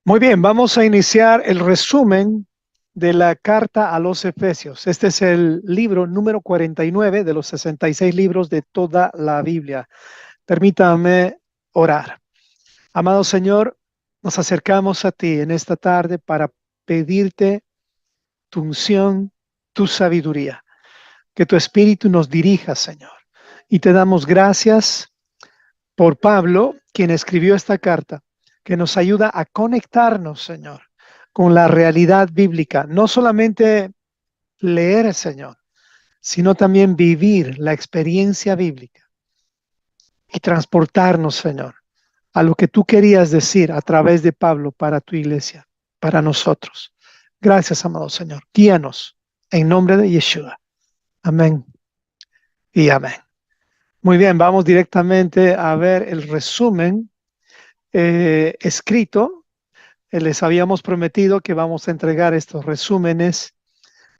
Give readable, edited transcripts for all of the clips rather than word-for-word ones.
Muy bien, vamos a iniciar el resumen de la carta a los Efesios. Este es el libro número 49 de los 66 libros de toda la Biblia. Permítame orar. Amado Señor, nos acercamos a ti en esta tarde para pedirte tu unción, tu sabiduría, que tu Espíritu nos dirija, Señor. Y te damos gracias por Pablo, quien escribió esta carta, que nos ayuda a conectarnos, Señor, con la realidad bíblica. No solamente leer, Señor, sino también vivir la experiencia bíblica y transportarnos, Señor, a lo que tú querías decir a través de Pablo para tu iglesia, para nosotros. Gracias, amado Señor. Guíanos en nombre de Yeshua. Amén y amén. Muy bien, vamos directamente a ver el resumen escrito. Les habíamos prometido que vamos a entregar estos resúmenes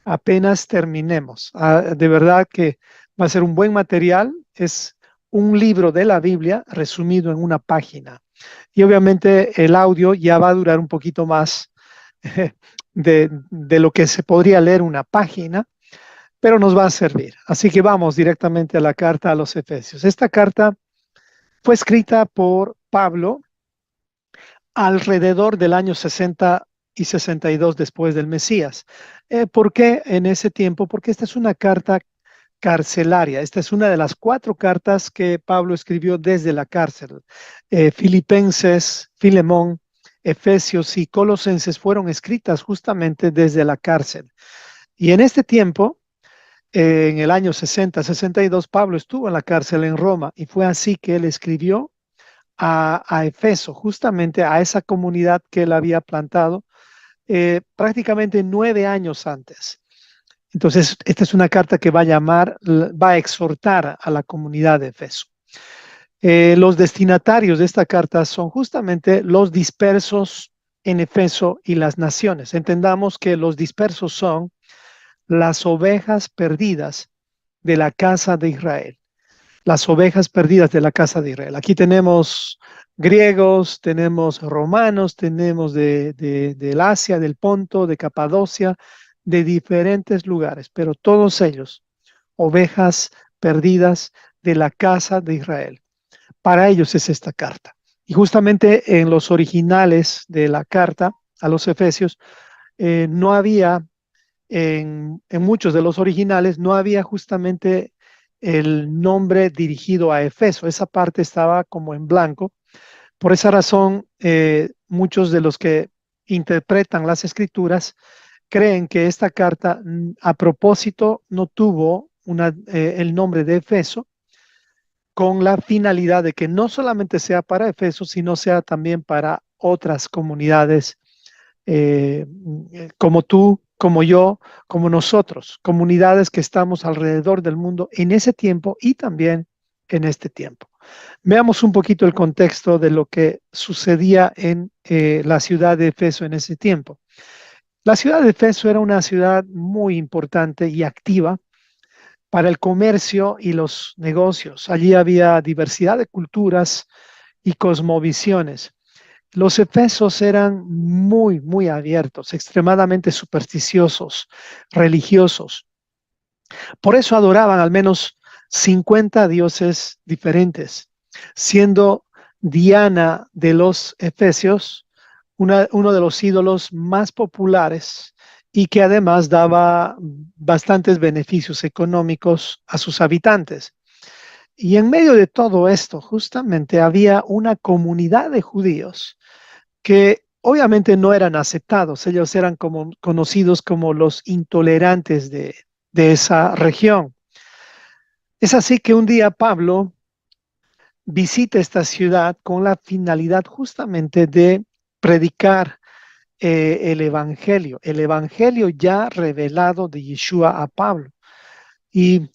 apenas terminemos. De verdad que va a ser un buen material. Es un libro de la Biblia resumido en una página. Y obviamente el audio ya va a durar un poquito más de lo que se podría leer una página, pero nos va a servir. Así que vamos directamente a la carta a los Efesios. Esta carta fue escrita por Pablo alrededor del año 60 y 62 después del Mesías. ¿Por qué en ese tiempo? Porque esta es una carta carcelaria. Esta es una de las 4 cartas que Pablo escribió desde la cárcel. Filipenses, Filemón, Efesios y Colosenses fueron escritas justamente desde la cárcel. Y en este tiempo, en el año 60-62, Pablo estuvo en la cárcel en Roma y fue así que él escribió a Efeso, justamente a esa comunidad que él había plantado prácticamente 9 años antes. Entonces, esta es una carta que va a llamar, va a exhortar a la comunidad de Efeso. Los destinatarios de esta carta son justamente los dispersos en Efeso y las naciones. Entendamos que los dispersos son las ovejas perdidas de la casa de Israel. Las ovejas perdidas de la casa de Israel. Aquí tenemos griegos, tenemos romanos, tenemos del Asia, del Ponto, de Capadocia, de diferentes lugares, pero todos ellos, ovejas perdidas de la casa de Israel. Para ellos es esta carta. Y justamente en los originales de la carta a los Efesios, no había, en muchos de los originales, no había justamente el nombre dirigido a Efeso. Esa parte estaba como en blanco. Por esa razón, muchos de los que interpretan las escrituras creen que esta carta a propósito no tuvo el nombre de Efeso con la finalidad de que no solamente sea para Efeso, sino sea también para otras comunidades eh, como tú, como yo, como nosotros, comunidades que estamos alrededor del mundo en ese tiempo y también en este tiempo. Veamos un poquito el contexto de lo que sucedía en la ciudad de Efeso en ese tiempo. La ciudad de Efeso era una ciudad muy importante y activa para el comercio y los negocios. Allí había diversidad de culturas y cosmovisiones. Los efesos eran muy, muy abiertos, extremadamente supersticiosos, religiosos. Por eso adoraban al menos 50 dioses diferentes, siendo Diana de los Efesios uno de los ídolos más populares y que además daba bastantes beneficios económicos a sus habitantes. Y en medio de todo esto, justamente había una comunidad de judíos que obviamente no eran aceptados. Ellos eran como, conocidos como los intolerantes de esa región. Es así que un día Pablo visita esta ciudad con la finalidad justamente de predicar el evangelio ya revelado de Yeshua a Pablo. Y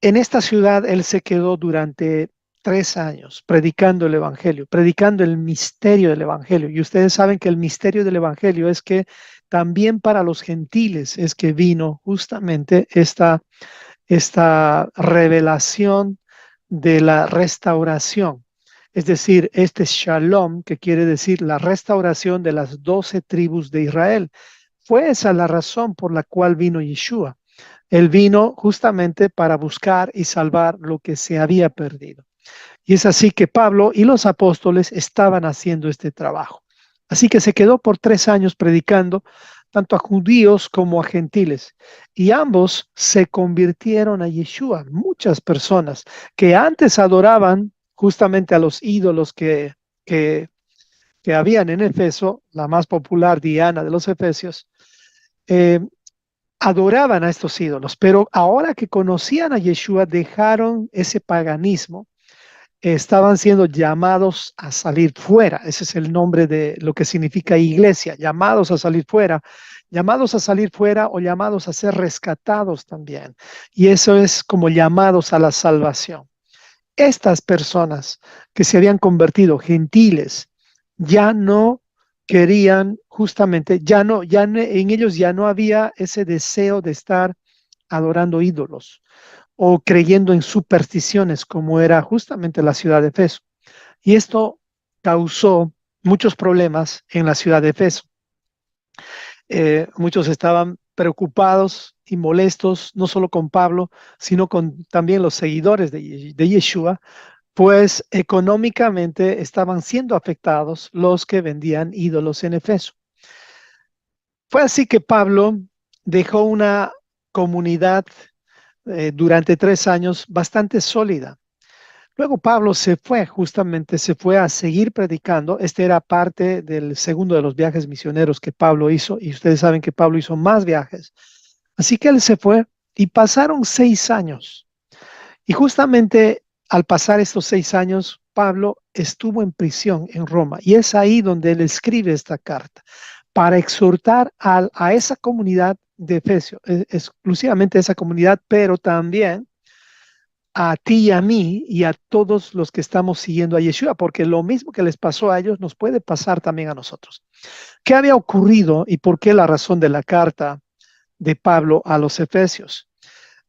en esta ciudad él se quedó durante 3 años predicando el evangelio, predicando el misterio del evangelio. Y ustedes saben que el misterio del evangelio es que también para los gentiles es que vino justamente esta revelación de la restauración. es decir, este shalom, que quiere decir la restauración de las 12 tribus de Israel. Fue esa la razón por la cual vino Yeshua. Él vino justamente para buscar y salvar lo que se había perdido. Y es así que Pablo y los apóstoles estaban haciendo este trabajo. Así que se quedó por 3 años predicando tanto a judíos como a gentiles. Y ambos se convirtieron a Yeshua. Muchas personas que antes adoraban justamente a los ídolos que, que habían en Efeso, la más popular Diana de los Efesios, eh, adoraban a estos ídolos. Pero ahora que conocían a Yeshua, dejaron ese paganismo, estaban siendo llamados a salir fuera. Ese es el nombre de lo que significa iglesia, llamados a salir fuera o llamados a ser rescatados también. Y eso es como llamados a la salvación. Estas personas que se habían convertido gentiles ya no querían justamente, en ellos ya no había ese deseo de estar adorando ídolos o creyendo en supersticiones como era justamente la ciudad de Efeso. Y esto causó muchos problemas en la ciudad de Efeso. Muchos estaban preocupados y molestos, no solo con Pablo, sino con también los seguidores de Yeshua, pues económicamente estaban siendo afectados los que vendían ídolos en Efeso. Fue así que Pablo dejó una comunidad durante 3 años bastante sólida. Luego Pablo se fue a seguir predicando. Este era parte del segundo de los viajes misioneros que Pablo hizo, y ustedes saben que Pablo hizo más viajes. Así que él se fue y pasaron 6 años. Y justamente al pasar estos 6 años, Pablo estuvo en prisión en Roma, y es ahí donde él escribe esta carta para exhortar a esa comunidad de Efesio, exclusivamente esa comunidad, pero también a ti y a mí y a todos los que estamos siguiendo a Yeshua, porque lo mismo que les pasó a ellos nos puede pasar también a nosotros. ¿Qué había ocurrido y por qué la razón de la carta de Pablo a los Efesios?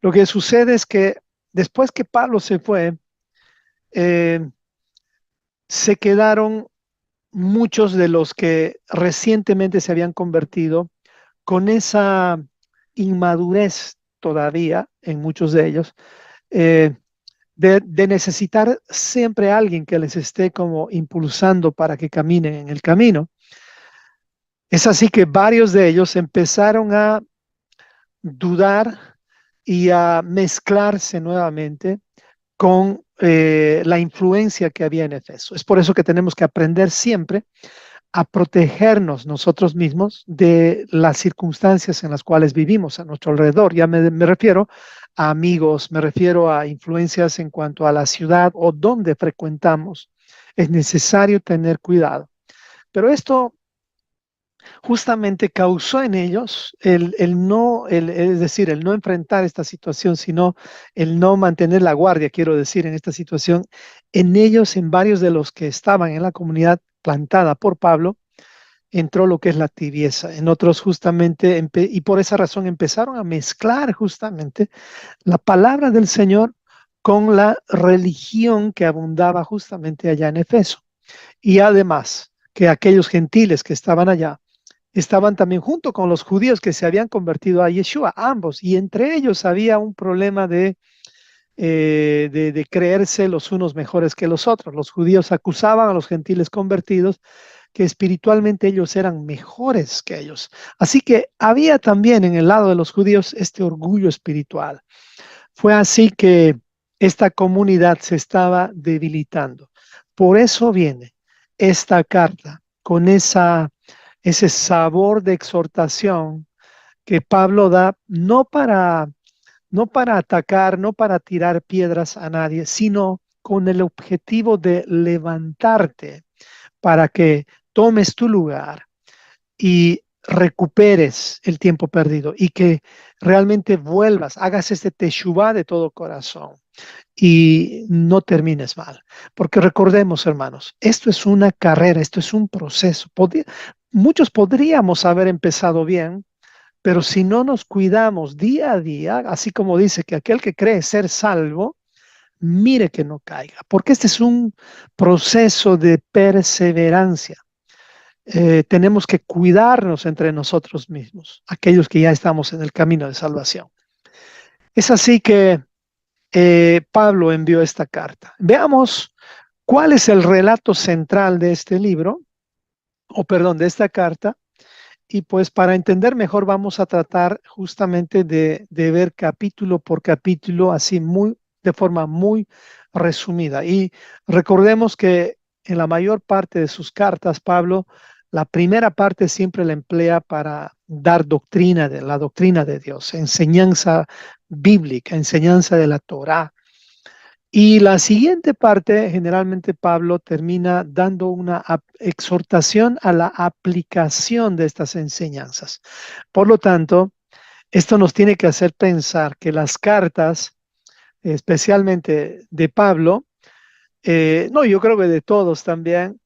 Lo que sucede es que después que Pablo se fue, eh, se quedaron muchos de los que recientemente se habían convertido con esa inmadurez todavía en muchos de ellos, eh, de necesitar siempre a alguien que les esté como impulsando para que caminen en el camino. Es así que varios de ellos empezaron a dudar y a mezclarse nuevamente con la influencia que había en Efeso. Es por eso que tenemos que aprender siempre a protegernos nosotros mismos de las circunstancias en las cuales vivimos a nuestro alrededor. Ya me refiero a amigos, me refiero a influencias en cuanto a la ciudad o donde frecuentamos. Es necesario tener cuidado. Pero esto justamente causó en ellos es decir, el no enfrentar esta situación, sino el no mantener la guardia, quiero decir, en esta situación. En ellos, en varios de los que estaban en la comunidad plantada por Pablo, entró lo que es la tibieza. En otros justamente, y por esa razón empezaron a mezclar justamente la palabra del Señor con la religión que abundaba justamente allá en Efeso. Y además que aquellos gentiles que estaban allá estaban también junto con los judíos que se habían convertido a Yeshua, ambos, y entre ellos había un problema de creerse los unos mejores que los otros. Los judíos acusaban a los gentiles convertidos que espiritualmente ellos eran mejores que ellos. Así que había también en el lado de los judíos este orgullo espiritual. Fue así que esta comunidad se estaba debilitando. Por eso viene esta carta con ese sabor de exhortación que Pablo da, no para atacar, no para tirar piedras a nadie, sino con el objetivo de levantarte para que tomes tu lugar y recuperes el tiempo perdido y que realmente vuelvas, hagas este teshuvá de todo corazón y no termines mal. Porque recordemos, hermanos, esto es una carrera, esto es un proceso. Muchos podríamos haber empezado bien, pero si no nos cuidamos día a día, así como dice que aquel que cree ser salvo, mire que no caiga, porque este es un proceso de perseverancia. Tenemos que cuidarnos entre nosotros mismos, aquellos que ya estamos en el camino de salvación. Es así que Pablo envió esta carta. Veamos cuál es el relato central de este libro, o perdón, de esta carta. Y pues para entender mejor vamos a tratar justamente de ver capítulo por capítulo, así de forma muy resumida. Y recordemos que en la mayor parte de sus cartas, Pablo, la primera parte siempre la emplea para dar doctrina de la doctrina de Dios, enseñanza bíblica, enseñanza de la Torá. Y la siguiente parte, generalmente Pablo termina dando una exhortación a la aplicación de estas enseñanzas. Por lo tanto, esto nos tiene que hacer pensar que las cartas, especialmente de Pablo, no, yo creo que de todos también,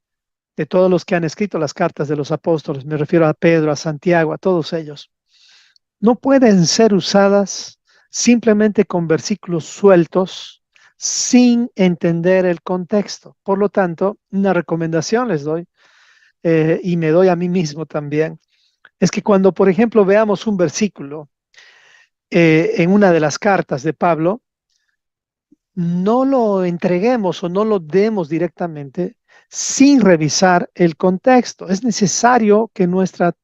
de todos los que han escrito las cartas de los apóstoles, me refiero a Pedro, a Santiago, a todos ellos, no pueden ser usadas simplemente con versículos sueltos sin entender el contexto. Por lo tanto, una recomendación les doy, y me doy a mí mismo también, es que cuando, por ejemplo, veamos un versículo en una de las cartas de Pablo, no lo entreguemos o no lo demos directamente sin revisar el contexto. Es necesario que nuestra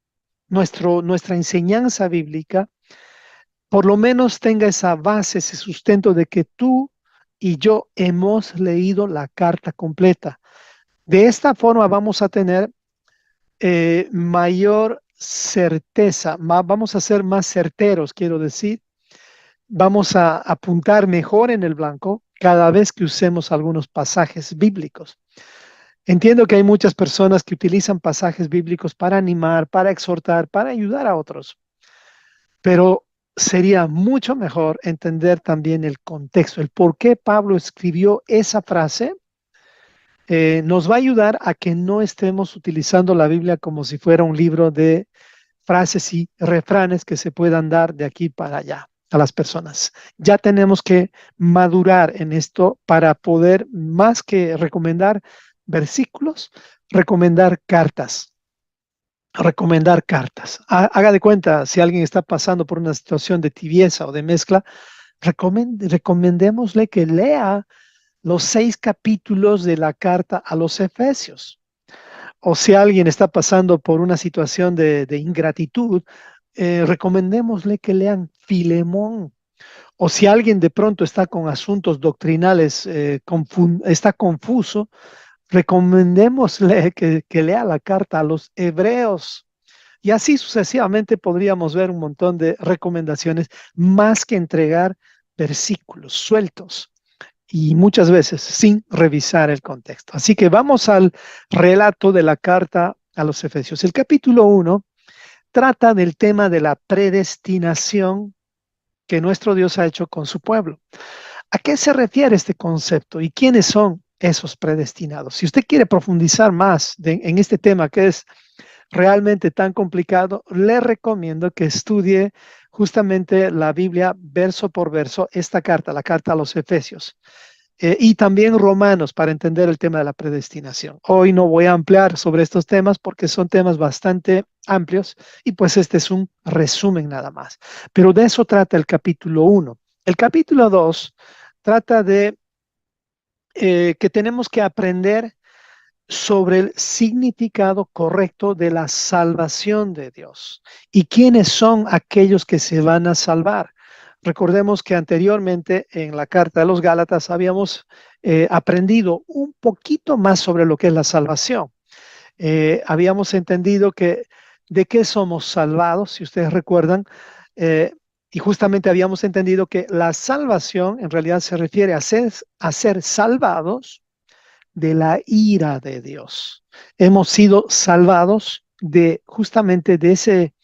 enseñanza bíblica por lo menos tenga esa base, ese sustento de que tú y yo hemos leído la carta completa. De esta forma vamos a tener mayor certeza, vamos a ser más certeros, quiero decir, vamos a apuntar mejor en el blanco cada vez que usemos algunos pasajes bíblicos. Entiendo que hay muchas personas que utilizan pasajes bíblicos para animar, para exhortar, para ayudar a otros, pero sería mucho mejor entender también el contexto, el por qué Pablo escribió esa frase. Nos va a ayudar a que no estemos utilizando la Biblia como si fuera un libro de frases y refranes que se puedan dar de aquí para allá a las personas. Ya tenemos que madurar en esto para poder, más que recomendar versículos, recomendar cartas. Recomendar cartas. Haga de cuenta, si alguien está pasando por una situación de tibieza o de mezcla, recomendémosle que lea los 6 capítulos de la carta a los Efesios. O si alguien está pasando por una situación de ingratitud, recomendémosle que lean Filemón. O si alguien de pronto está con asuntos doctrinales, está confuso, recomendémosle que lea la carta a los Hebreos. Y así sucesivamente podríamos ver un montón de recomendaciones, más que entregar versículos sueltos y muchas veces sin revisar el contexto. Así que vamos al relato de la carta a los Efesios. El capítulo 1 trata del tema de la predestinación que nuestro Dios ha hecho con su pueblo. ¿A qué se refiere este concepto y quiénes son esos predestinados? Si usted quiere profundizar más en este tema que es realmente tan complicado, le recomiendo que estudie justamente la Biblia verso por verso, esta carta, la carta a los Efesios, y también Romanos para entender el tema de la predestinación. Hoy no voy a ampliar sobre estos temas porque son temas bastante amplios y pues este es un resumen nada más. Pero de eso trata el capítulo 1. El capítulo 2 trata de que tenemos que aprender sobre el significado correcto de la salvación de Dios y quiénes son aquellos que se van a salvar. Recordemos que anteriormente en la carta de los Gálatas habíamos aprendido un poquito más sobre lo que es la salvación. Habíamos entendido que de qué somos salvados, si ustedes recuerdan, eh, y justamente habíamos entendido que la salvación en realidad se refiere a ser salvados de la ira de Dios. Hemos sido salvados de justamente de ese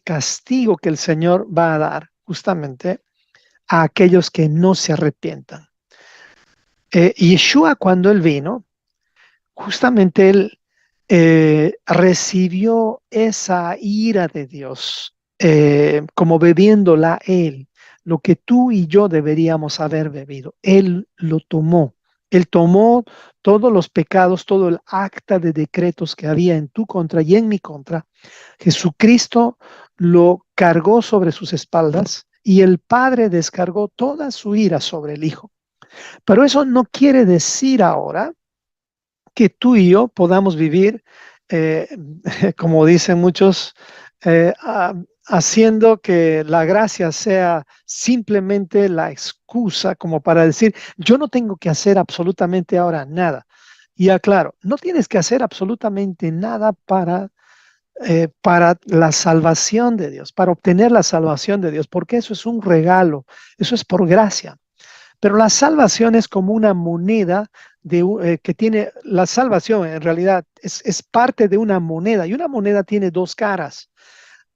castigo que el Señor va a dar justamente a aquellos que no se arrepientan. Yeshua cuando él vino, justamente él recibió esa ira de Dios como bebiéndola él. lo que tú y yo deberíamos haber bebido. Él lo tomó. Él tomó todos los pecados, todo el acta de decretos que había en tu contra y en mi contra. Jesucristo lo cargó sobre sus espaldas y el Padre descargó toda su ira sobre el Hijo. Pero eso no quiere decir ahora que tú y yo podamos vivir, eh, como dicen muchos, haciendo que la gracia sea simplemente la excusa como para decir, yo no tengo que hacer absolutamente ahora nada. Y aclaro, no tienes que hacer absolutamente nada para la salvación de Dios, para obtener la salvación de Dios, porque eso es un regalo, eso es por gracia. Pero la salvación es como una moneda que tiene, la salvación en realidad es parte de una moneda y una moneda tiene dos caras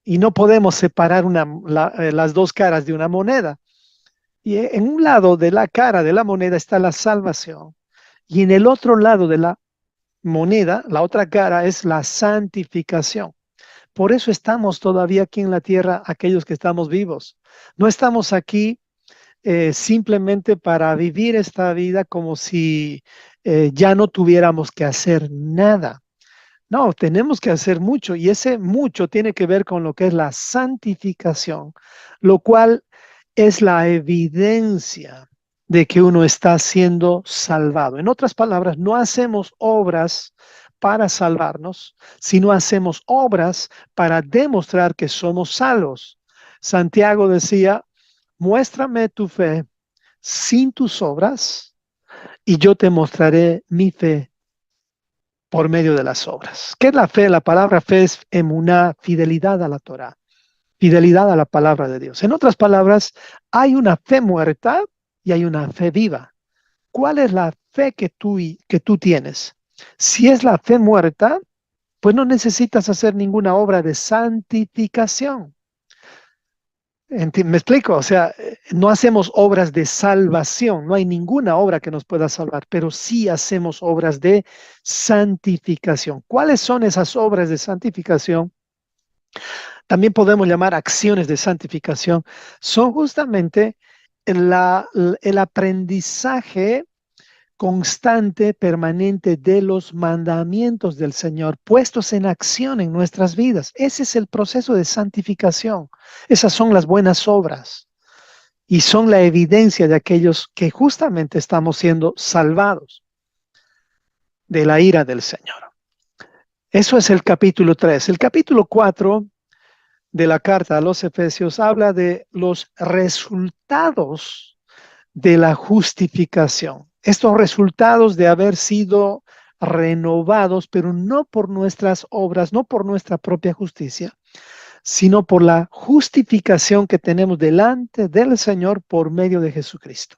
y no podemos separar las dos caras de una moneda. Y en un lado de la cara de la moneda está la salvación y en el otro lado de la moneda, la otra cara es la santificación. Por eso estamos todavía aquí en la tierra, aquellos que estamos vivos. No estamos aquí simplemente para vivir esta vida como si ya no tuviéramos que hacer nada. No, tenemos que hacer mucho y ese mucho tiene que ver con lo que es la santificación, lo cual es la evidencia de que uno está siendo salvado. En otras palabras, no hacemos obras para salvarnos, sino hacemos obras para demostrar que somos salvos. Santiago decía, muéstrame tu fe sin tus obras y yo te mostraré mi fe por medio de las obras. ¿Qué es la fe? La palabra fe es emuná, fidelidad a la Torah, fidelidad a la palabra de Dios. En otras palabras, hay una fe muerta y hay una fe viva. ¿Cuál es la fe que tú tienes? Si es la fe muerta, pues no necesitas hacer ninguna obra de santificación. ¿Me explico? O sea, no hacemos obras de salvación, no hay ninguna obra que nos pueda salvar, pero sí hacemos obras de santificación. ¿Cuáles son esas obras de santificación? También podemos llamar acciones de santificación. Son justamente el aprendizaje constante, permanente de los mandamientos del Señor puestos en acción en nuestras vidas. Ese es el proceso de santificación. Esas son las buenas obras y son la evidencia de aquellos que justamente estamos siendo salvados de la ira del Señor. Eso es el capítulo 3. El capítulo 4 de la carta a los Efesios habla de los resultados de la justificación. Estos resultados de haber sido renovados, pero no por nuestras obras, no por nuestra propia justicia, sino por la justificación que tenemos delante del Señor por medio de Jesucristo.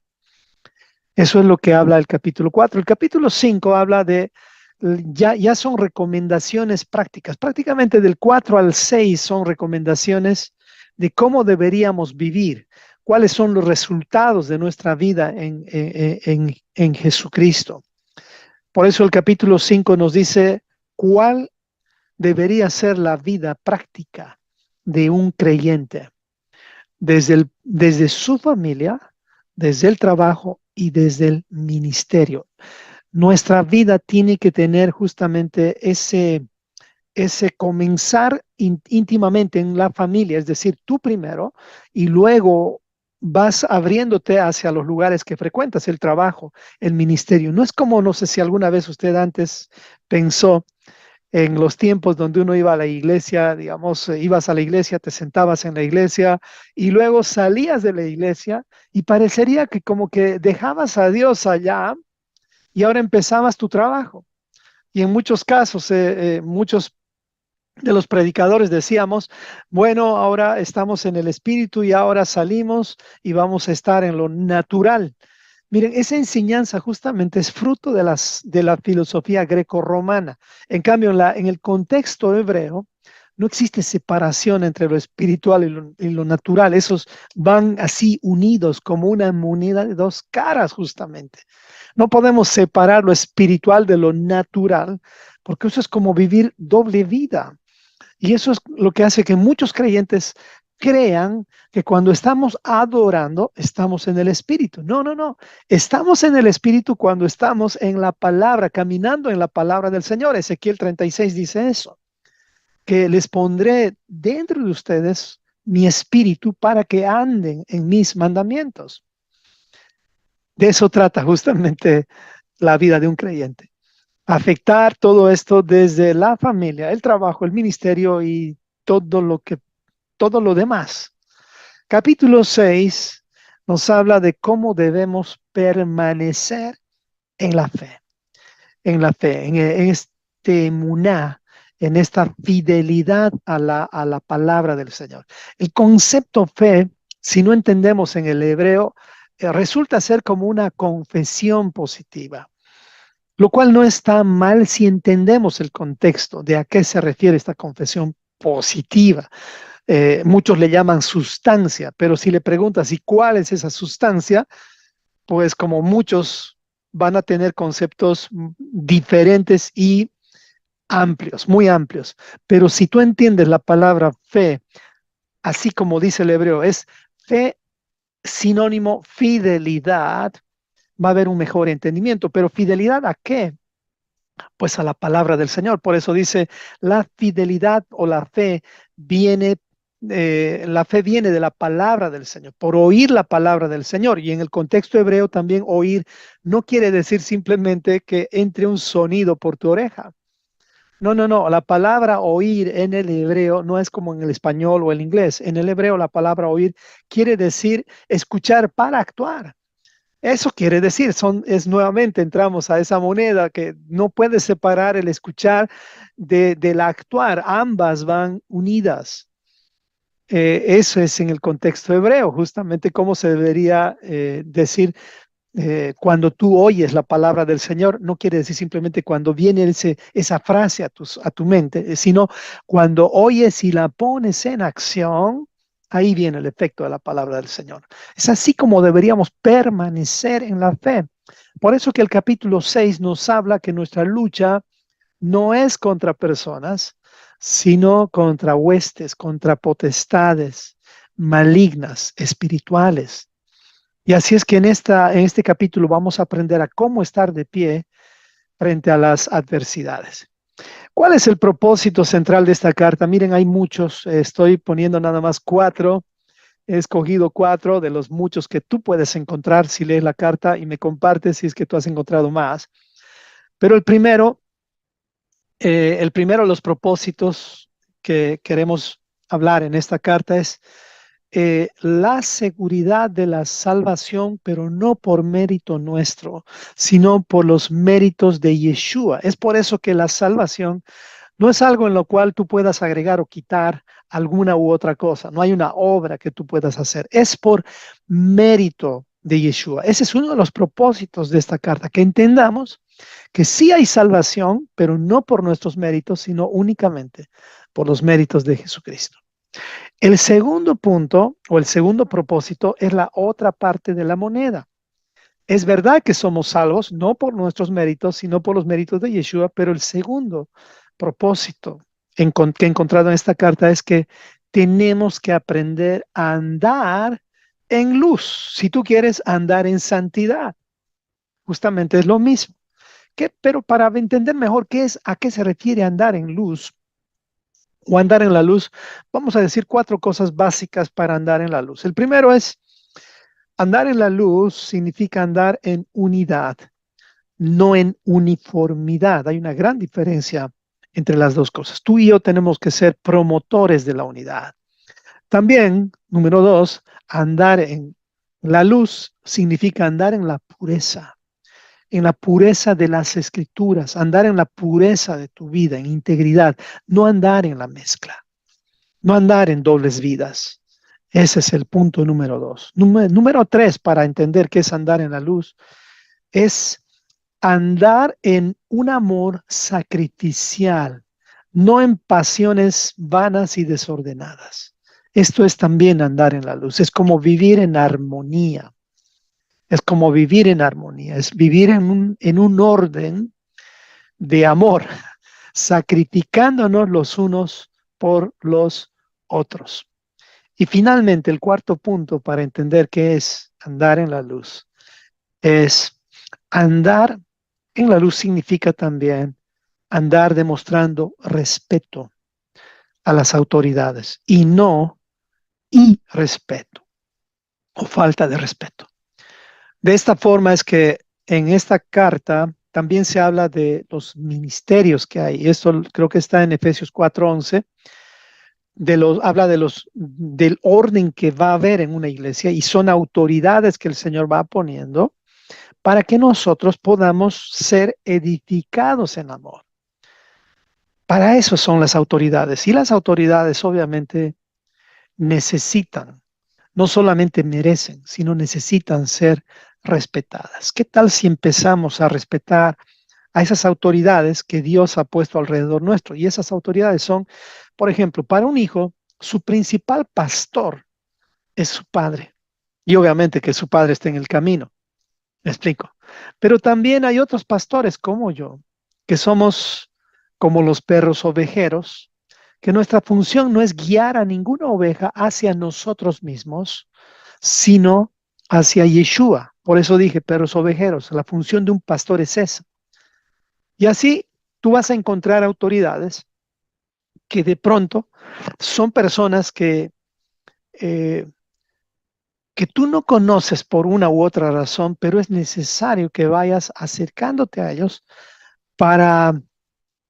Eso es lo que habla el capítulo 4. El capítulo 5 habla de, ya son recomendaciones prácticas. Prácticamente del 4 al 6 son recomendaciones de cómo deberíamos vivir, cuáles son los resultados de nuestra vida en Jesucristo. Por eso el capítulo 5 nos dice cuál debería ser la vida práctica de un creyente, desde su familia, desde el trabajo y desde el ministerio. Nuestra vida tiene que tener justamente ese comenzar íntimamente en la familia, es decir, tú primero y luego vas abriéndote hacia los lugares que frecuentas, el trabajo, el ministerio. No es como, no sé si alguna vez usted antes pensó en los tiempos donde uno iba a la iglesia, digamos, ibas a la iglesia, te sentabas en la iglesia y luego salías de la iglesia y parecería que como que dejabas a Dios allá y ahora empezabas tu trabajo. Y en muchos casos, muchos de los predicadores decíamos, bueno, ahora estamos en el espíritu y ahora salimos y vamos a estar en lo natural. Miren, esa enseñanza justamente es fruto de la filosofía greco-romana. En cambio, en el contexto hebreo, no existe separación entre lo espiritual y lo natural. Esos van así unidos como una moneda de dos caras, justamente. No podemos separar lo espiritual de lo natural, porque eso es como vivir doble vida. Y eso es lo que hace que muchos creyentes crean que cuando estamos adorando, estamos en el Espíritu. No, no, no. Estamos en el Espíritu cuando estamos en la palabra, caminando en la palabra del Señor. Ezequiel 36 dice eso, que les pondré dentro de ustedes mi espíritu para que anden en mis mandamientos. De eso trata justamente la vida de un creyente. Afectar todo esto desde la familia, el trabajo, el ministerio y todo lo demás. Capítulo 6 nos habla de cómo debemos permanecer en la fe, en este emuná, en esta fidelidad a la palabra del Señor. El concepto fe, si no entendemos en el hebreo, resulta ser como una confesión positiva, lo cual no está mal si entendemos el contexto de a qué se refiere esta confesión positiva. Muchos le llaman sustancia, pero si le preguntas ¿y cuál es esa sustancia? Pues como muchos van a tener conceptos diferentes y amplios, muy amplios. Pero si tú entiendes la palabra fe, así como dice el hebreo, es fe sinónimo fidelidad, va a haber un mejor entendimiento. Pero fidelidad ¿a qué? Pues a la palabra del Señor. Por eso dice, la fidelidad o la fe viene de la palabra del Señor, por oír la palabra del Señor. Y en el contexto hebreo también oír no quiere decir simplemente que entre un sonido por tu oreja. No, no, no. La palabra oír en el hebreo no es como en el español o el inglés. En el hebreo la palabra oír quiere decir escuchar para actuar. Eso quiere decir, es nuevamente entramos a esa moneda que no puedes separar el escuchar del actuar, ambas van unidas. Eso es en el contexto hebreo, justamente cómo se debería decir cuando tú oyes la palabra del Señor, no quiere decir simplemente cuando viene esa frase a tu mente, sino cuando oyes y la pones en acción. Ahí viene el efecto de la palabra del Señor. Es así como deberíamos permanecer en la fe. Por eso que el capítulo 6 nos habla que nuestra lucha no es contra personas, sino contra huestes, contra potestades malignas, espirituales. Y así es que en este capítulo vamos a aprender a cómo estar de pie frente a las adversidades. ¿Cuál es el propósito central de esta carta? Miren, hay muchos, estoy poniendo nada más 4. He escogido 4 de los muchos que tú puedes encontrar si lees la carta y me compartes si es que tú has encontrado más. Pero el primero de los propósitos que queremos hablar en esta carta es la seguridad de la salvación, pero no por mérito nuestro, sino por los méritos de Yeshua. Es por eso que la salvación no es algo en lo cual tú puedas agregar o quitar alguna u otra cosa. No hay una obra que tú puedas hacer. Es por mérito de Yeshua. Ese es uno de los propósitos de esta carta, que entendamos que sí hay salvación, pero no por nuestros méritos, sino únicamente por los méritos de Jesucristo. El segundo punto o el segundo propósito es la otra parte de la moneda. Es verdad que somos salvos, no por nuestros méritos, sino por los méritos de Yeshua, pero el segundo propósito que he encontrado en esta carta es que tenemos que aprender a andar en luz. Si tú quieres andar en santidad, justamente es lo mismo. Pero para entender mejor a qué se refiere andar en luz, o andar en la luz, vamos a decir 4 cosas básicas para andar en la luz. El primero es, andar en la luz significa andar en unidad, no en uniformidad. Hay una gran diferencia entre las dos cosas. Tú y yo tenemos que ser promotores de la unidad. También, número 2, andar en la luz significa andar en la pureza de las escrituras, andar en la pureza de tu vida, en integridad, no andar en la mezcla. No andar en dobles vidas. Ese es el punto número 2. Número 3, para entender qué es andar en la luz, es andar en un amor sacrificial, no en pasiones vanas y desordenadas. Esto es también andar en la luz. Es como vivir en armonía. Es como vivir en armonía. Es vivir en un orden de amor, sacrificándonos los unos por los otros. Y finalmente, el cuarto punto para entender qué es andar en la luz es andar en la luz significa también andar demostrando respeto a las autoridades y no irrespeto o falta de respeto. De esta forma es que en esta carta también se habla de los ministerios que hay. Esto creo que está en Efesios 4:11. Habla del orden que va a haber en una iglesia y son autoridades que el Señor va poniendo para que nosotros podamos ser edificados en amor. Para eso son las autoridades y las autoridades obviamente necesitan, no solamente merecen, sino necesitan ser respetadas. ¿Qué tal si empezamos a respetar a esas autoridades que Dios ha puesto alrededor nuestro? Y esas autoridades son, por ejemplo, para un hijo, su principal pastor es su padre. Y obviamente que su padre esté en el camino. Me explico. Pero también hay otros pastores como yo, que somos como los perros ovejeros, que nuestra función no es guiar a ninguna oveja hacia nosotros mismos, sino hacia Yeshua. Por eso dije perros ovejeros. La función de un pastor es esa. Y así tú vas a encontrar autoridades que de pronto son personas eh, que tú no conoces por una u otra razón, pero es necesario que vayas acercándote a ellos para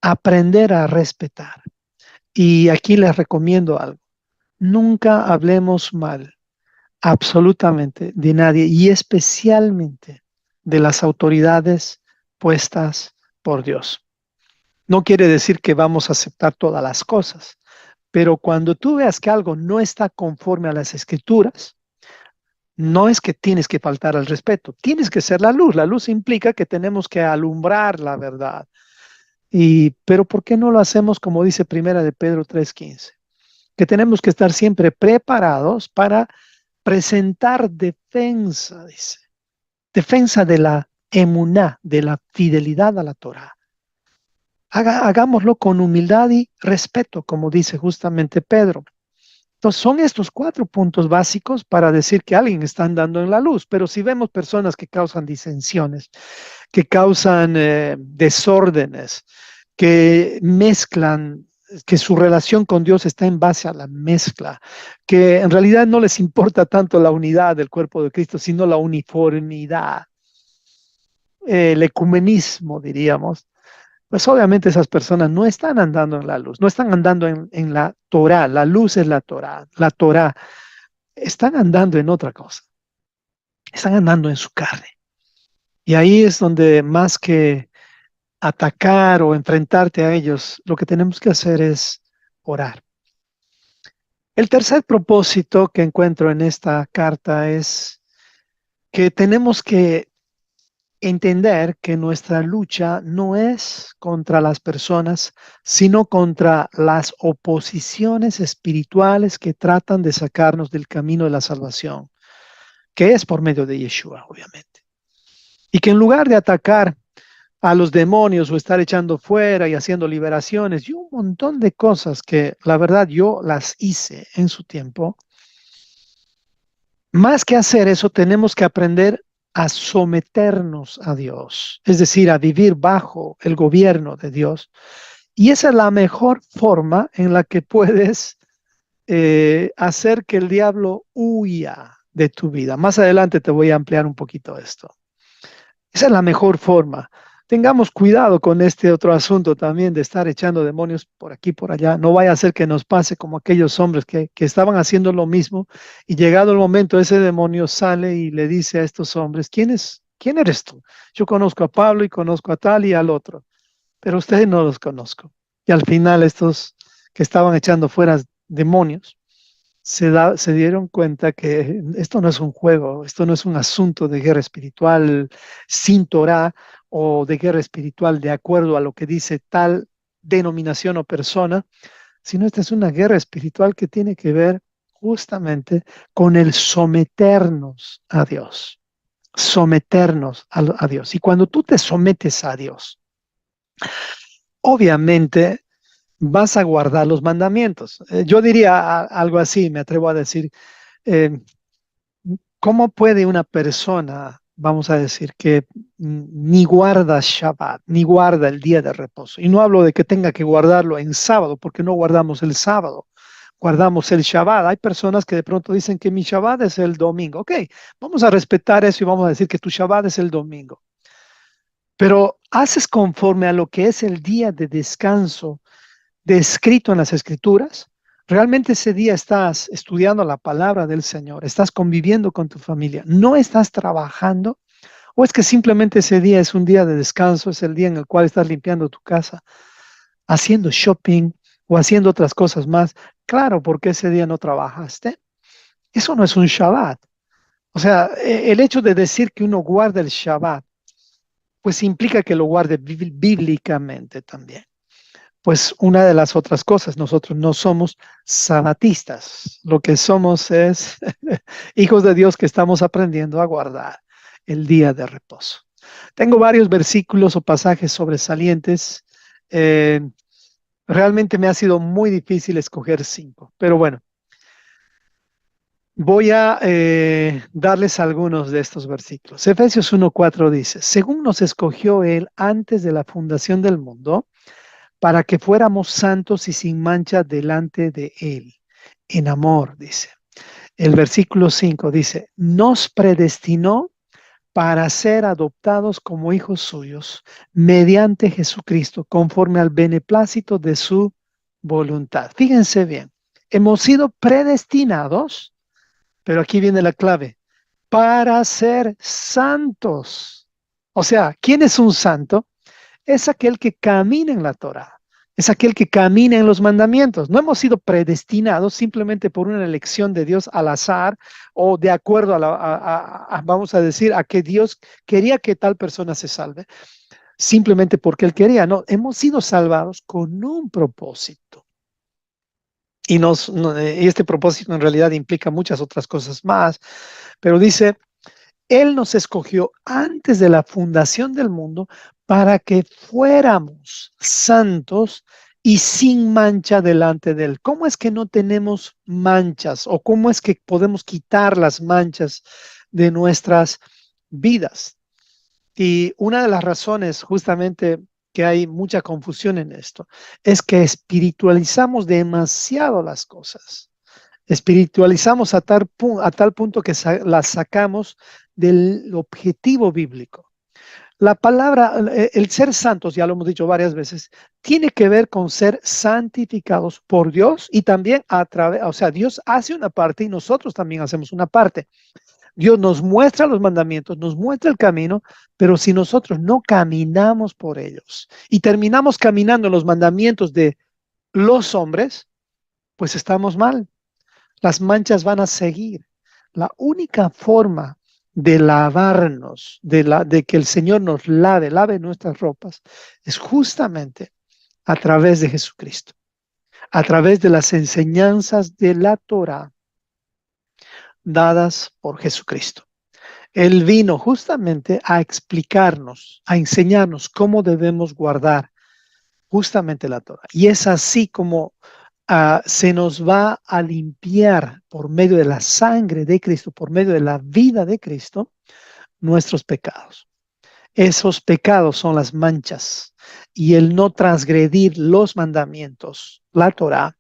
aprender a respetar. Y aquí les recomiendo algo. Nunca hablemos mal, absolutamente, de nadie y especialmente de las autoridades puestas por Dios. No quiere decir que vamos a aceptar todas las cosas, pero cuando tú veas que algo no está conforme a las escrituras, no es que tienes que faltar al respeto, tienes que ser la luz. La luz implica que tenemos que alumbrar la verdad. Pero ¿por qué no lo hacemos como dice Primera de Pedro 3:15? Que tenemos que estar siempre preparados para presentar defensa, dice. Defensa de la emuná, de la fidelidad a la Torah. Hagámoslo con humildad y respeto, como dice justamente Pedro. Entonces, son estos cuatro puntos básicos para decir que alguien está andando en la luz, pero si vemos personas que causan disensiones, que causan desórdenes, que mezclan, que su relación con Dios está en base a la mezcla, que en realidad no les importa tanto la unidad del cuerpo de Cristo, sino la uniformidad, el ecumenismo, diríamos. Pues obviamente esas personas no están andando en la luz, no están andando en la Torah, la luz es la Torah, están andando en otra cosa, están andando en su carne. Y ahí es donde más que atacar o enfrentarte a ellos, lo que tenemos que hacer es orar. El tercer propósito que encuentro en esta carta es que tenemos que entender que nuestra lucha no es contra las personas, sino contra las oposiciones espirituales que tratan de sacarnos del camino de la salvación, que es por medio de Yeshua, obviamente. Y que en lugar de atacar a los demonios o estar echando fuera y haciendo liberaciones y un montón de cosas que la verdad yo las hice en su tiempo, más que hacer eso tenemos que aprender a someternos a Dios, es decir, a vivir bajo el gobierno de Dios. Y esa es la mejor forma en la que puedes hacer que el diablo huya de tu vida. Más adelante te voy a ampliar un poquito esto. Esa es la mejor forma. Tengamos cuidado con este otro asunto también de estar echando demonios por aquí, por allá. No vaya a ser que nos pase como aquellos hombres que estaban haciendo lo mismo y llegado el momento ese demonio sale y le dice a estos hombres, ¿quién eres tú? Yo conozco a Pablo y conozco a tal y al otro, pero ustedes no los conozco. Y al final estos que estaban echando fuera demonios se dieron cuenta que esto no es un juego, esto no es un asunto de guerra espiritual sin Torah o de guerra espiritual de acuerdo a lo que dice tal denominación o persona, sino esta es una guerra espiritual que tiene que ver justamente con el someternos a Dios, someternos a Dios. Y cuando tú te sometes a Dios, obviamente vas a guardar los mandamientos. Yo diría algo así, me atrevo a decir, eh, ¿cómo puede una persona, vamos a decir, que ni guarda Shabbat, ni guarda el día de reposo? Y no hablo de que tenga que guardarlo en sábado, porque no guardamos el sábado, guardamos el Shabbat. Hay personas que de pronto dicen que mi Shabbat es el domingo. Ok, vamos a respetar eso y vamos a decir que tu Shabbat es el domingo. Pero haces conforme a lo que es el día de descanso descrito en las Escrituras. Realmente ese día estás estudiando la palabra del Señor, estás conviviendo con tu familia, no estás trabajando, o es que simplemente ese día es un día de descanso, es el día en el cual estás limpiando tu casa, haciendo shopping o haciendo otras cosas más. Claro, porque ese día no trabajaste. Eso no es un Shabbat. O sea, el hecho de decir que uno guarda el Shabbat, pues implica que lo guarde bíblicamente también. Pues una de las otras cosas, nosotros no somos sabatistas, lo que somos es hijos de Dios que estamos aprendiendo a guardar el día de reposo. Tengo varios versículos o pasajes sobresalientes. eh, Realmente me ha sido muy difícil escoger cinco, pero bueno, voy a darles algunos de estos versículos. Efesios 1:4 dice, según nos escogió Él antes de la fundación del mundo, para que fuéramos santos y sin mancha delante de Él. En amor, dice. El versículo 5 dice, nos predestinó para ser adoptados como hijos suyos mediante Jesucristo, conforme al beneplácito de su voluntad. Fíjense bien, hemos sido predestinados, pero aquí viene la clave, para ser santos. O sea, ¿quién es un santo? Es aquel que camina en la Torah, es aquel que camina en los mandamientos. No hemos sido predestinados simplemente por una elección de Dios al azar o de acuerdo vamos a decir, a que Dios quería que tal persona se salve, simplemente porque Él quería. No, hemos sido salvados con un propósito. Y este propósito en realidad implica muchas otras cosas más, pero dice, él nos escogió antes de la fundación del mundo para que fuéramos santos y sin mancha delante de Él. ¿Cómo es que no tenemos manchas o cómo es que podemos quitar las manchas de nuestras vidas? Y una de las razones justamente que hay mucha confusión en esto es que espiritualizamos demasiado las cosas. Espiritualizamos a tal punto que las sacamos del objetivo bíblico. La palabra, el ser santos, ya lo hemos dicho varias veces, tiene que ver con ser santificados por Dios y también a través, o sea, Dios hace una parte y nosotros también hacemos una parte. Dios nos muestra los mandamientos, nos muestra el camino, pero si nosotros no caminamos por ellos y terminamos caminando en los mandamientos de los hombres, pues estamos mal. Las manchas van a seguir. La única forma de lavarnos, de que el Señor nos lave nuestras ropas, es justamente a través de Jesucristo, a través de las enseñanzas de la Torah dadas por Jesucristo. Él vino justamente a explicarnos, a enseñarnos cómo debemos guardar justamente la Torah. Y es así como se nos va a limpiar por medio de la sangre de Cristo, por medio de la vida de Cristo, nuestros pecados. Esos pecados son las manchas y el no transgredir los mandamientos, la Torah,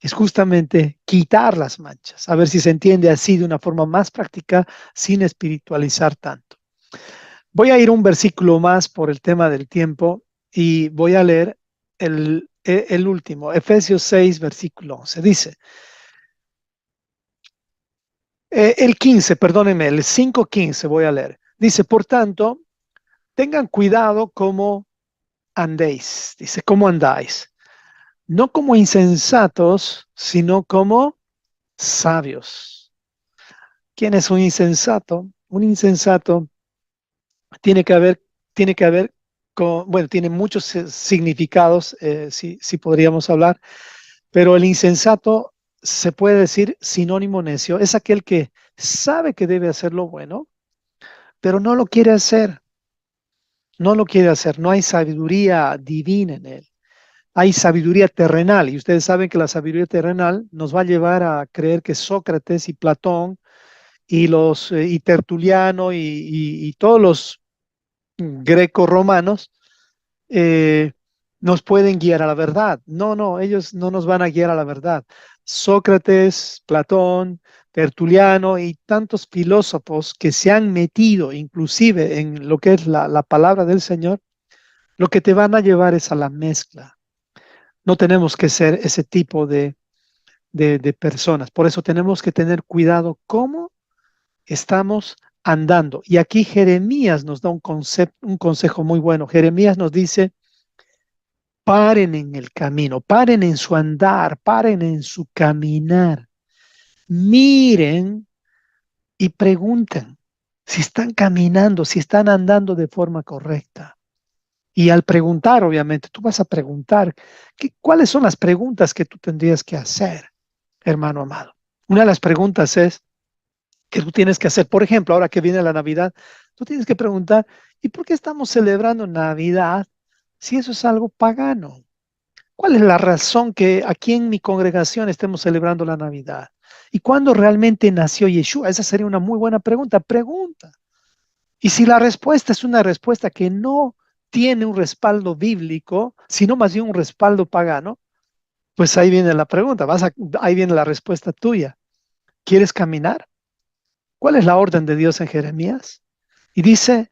es justamente quitar las manchas. A ver si se entiende así de una forma más práctica sin espiritualizar tanto. Voy a ir un versículo más por el tema del tiempo y voy a leer el último, Efesios 6, versículo 11. Dice, el 15, perdónenme, el 5:15 voy a leer. Dice, por tanto, tengan cuidado cómo andéis. Dice, ¿cómo andáis? No como insensatos, sino como sabios. ¿Quién es un insensato? Un insensato tiene que haber, tiene que haber bueno, tiene muchos significados, si podríamos hablar, pero el insensato se puede decir sinónimo necio, es aquel que sabe que debe hacer lo bueno, pero no lo quiere hacer, no lo quiere hacer, no hay sabiduría divina en él. hay sabiduría terrenal, y ustedes saben que la sabiduría terrenal nos va a llevar a creer que Sócrates y Platón y Tertuliano y todos los greco-romanos eh, nos pueden guiar a la verdad. No, no, ellos no nos van a guiar a la verdad. Sócrates, Platón, Tertuliano y tantos filósofos que se han metido inclusive en lo que es la palabra del Señor, lo que te van a llevar es a la mezcla. No tenemos que ser ese tipo de personas. Por eso tenemos que tener cuidado cómo estamos andando. Y aquí Jeremías nos da un consejo muy bueno. Jeremías nos dice, paren en el camino, paren en su andar, paren en su caminar. Miren y pregunten si están caminando, si están andando de forma correcta. Y al preguntar, obviamente, tú vas a preguntar, ¿cuáles son las preguntas que tú tendrías que hacer, hermano amado? Una de las preguntas es que tú tienes que hacer, por ejemplo, ahora que viene la Navidad, tú tienes que preguntar, ¿y por qué estamos celebrando Navidad si eso es algo pagano? ¿Cuál es la razón que aquí en mi congregación estemos celebrando la Navidad? ¿Y cuándo realmente nació Yeshua? Esa sería una muy buena pregunta. Pregunta. Y si la respuesta es una respuesta que no tiene un respaldo bíblico, sino más bien un respaldo pagano, pues ahí viene la pregunta, ahí viene la respuesta tuya. ¿Quieres caminar? ¿Cuál es la orden de Dios en Jeremías? Y dice,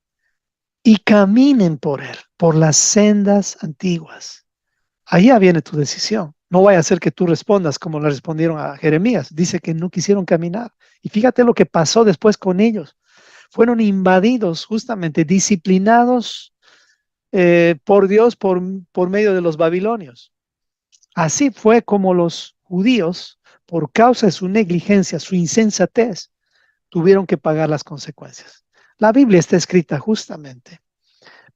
y caminen por él, por las sendas antiguas. Ahí ya viene tu decisión. No vaya a ser que tú respondas como le respondieron a Jeremías. Dice que no quisieron caminar. Y fíjate lo que pasó después con ellos. Fueron invadidos, justamente disciplinados por Dios por medio de los babilonios. Así fue como los judíos, por causa de su negligencia, su insensatez, tuvieron que pagar las consecuencias. La Biblia está escrita justamente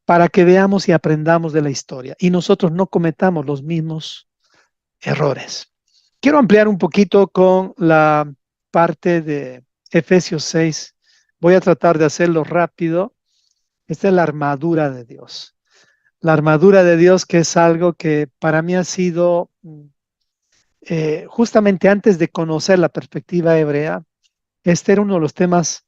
para que veamos y aprendamos de la historia y nosotros no cometamos los mismos errores. Quiero ampliar un poquito con la parte de Efesios 6. Voy a tratar de hacerlo rápido. Esta es la armadura de Dios. La armadura de Dios, que es algo que para mí ha sido, justamente antes de conocer la perspectiva hebrea, este era uno de los temas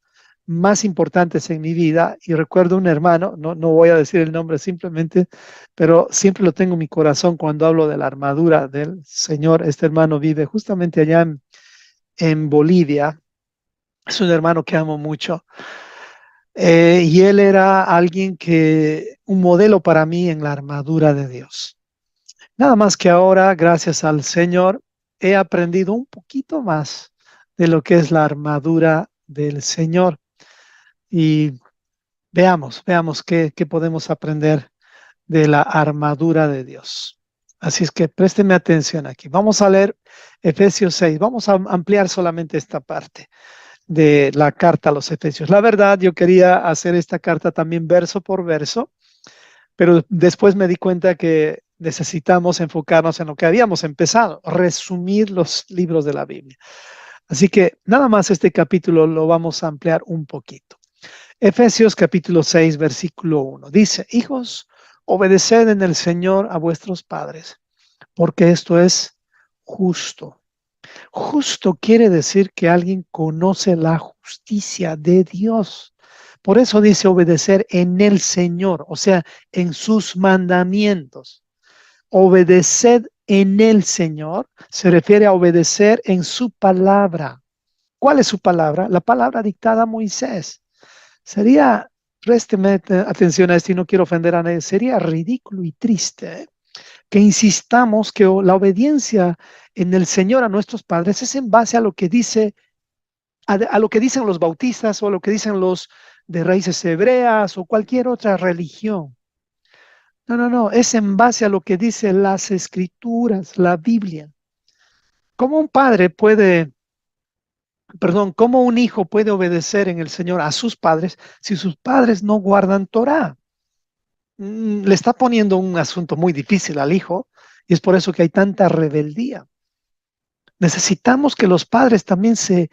más importantes en mi vida. Y recuerdo un hermano, no voy a decir el nombre simplemente, pero siempre lo tengo en mi corazón cuando hablo de la armadura del Señor. Este hermano vive justamente allá en Bolivia. Es un hermano que amo mucho. Y él era un modelo para mí en la armadura de Dios. Nada más que ahora, gracias al Señor, he aprendido un poquito más de lo que es la armadura del Señor. Y veamos qué podemos aprender de la armadura de Dios. Así es que présteme atención aquí. Vamos a leer Efesios 6. Vamos a ampliar solamente esta parte de la carta a los Efesios. La verdad, yo quería hacer esta carta también verso por verso, pero después me di cuenta que necesitamos enfocarnos en lo que habíamos empezado, resumir los libros de la Biblia. Así que nada más este capítulo lo vamos a ampliar un poquito. Efesios capítulo 6, versículo 1. Dice, hijos, obedeced en el Señor a vuestros padres, porque esto es justo. Justo quiere decir que alguien conoce la justicia de Dios. Por eso dice obedecer en el Señor, o sea, en sus mandamientos. Obedeced en el Señor se refiere a obedecer en su palabra. ¿Cuál es su palabra? La palabra dictada a Moisés. Sería, présteme atención a esto y no quiero ofender a nadie, sería ridículo y triste que insistamos que la obediencia en el Señor a nuestros padres es en base a lo que dice, a lo que dicen los bautistas o a lo que dicen los de raíces hebreas o cualquier otra religión. No, no, no, es en base a lo que dicen las escrituras, la Biblia. ¿Cómo un padre puede, perdón, cómo un hijo puede obedecer en el Señor a sus padres si sus padres no guardan Torah? Le está poniendo un asunto muy difícil al hijo y es por eso que hay tanta rebeldía. Necesitamos que los padres también se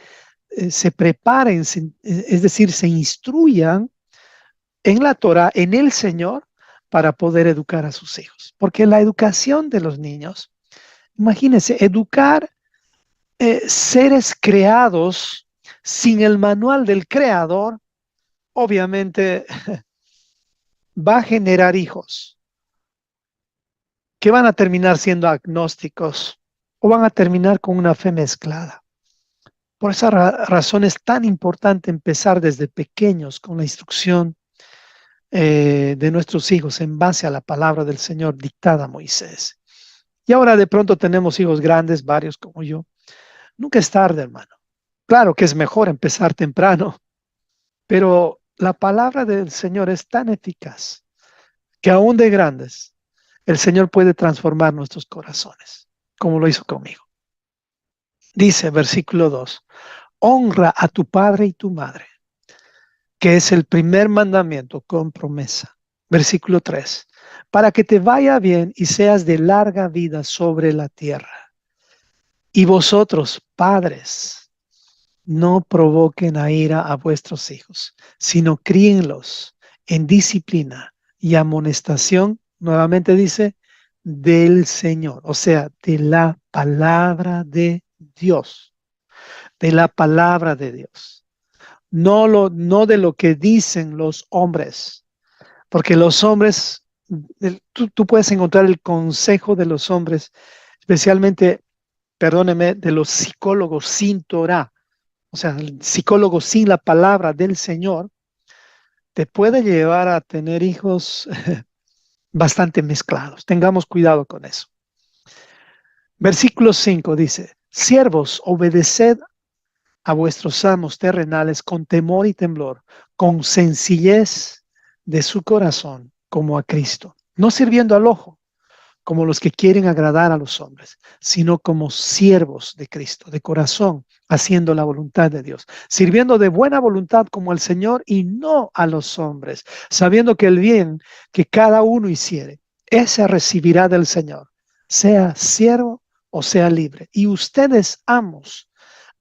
preparen, es decir, se instruyan en la Torah, en el Señor, para poder educar a sus hijos. Porque la educación de los niños, imagínense, educar seres creados sin el manual del creador, obviamente va a generar hijos que van a terminar siendo agnósticos o van a terminar con una fe mezclada. Por esa razón es tan importante empezar desde pequeños con la instrucción de nuestros hijos en base a la palabra del Señor dictada a Moisés. Y ahora de pronto tenemos hijos grandes, varios como yo. Nunca es tarde, hermano. Claro que es mejor empezar temprano, pero la palabra del Señor es tan eficaz que aún de grandes, el Señor puede transformar nuestros corazones, como lo hizo conmigo. Dice, versículo 2, honra a tu padre y tu madre, que es el primer mandamiento con promesa. Versículo 3, para que te vaya bien y seas de larga vida sobre la tierra. Y vosotros, padres, no provoquen a ira a vuestros hijos, sino críenlos en disciplina y amonestación, nuevamente dice, del Señor, o sea, de la palabra de Dios, de la palabra de Dios. No de lo que dicen los hombres, porque los hombres, tú puedes encontrar el consejo de los hombres, especialmente, perdóneme, de los psicólogos sin Torah. O sea, el psicólogo sin la palabra del Señor te puede llevar a tener hijos bastante mezclados. Tengamos cuidado con eso. Versículo 5 dice, siervos, obedeced a vuestros amos terrenales con temor y temblor, con sencillez de su corazón, como a Cristo, no sirviendo al ojo, como los que quieren agradar a los hombres, sino como siervos de Cristo, de corazón, haciendo la voluntad de Dios, sirviendo de buena voluntad como al Señor y no a los hombres, sabiendo que el bien que cada uno hiciere, ese recibirá del Señor, sea siervo o sea libre. Y ustedes, amos,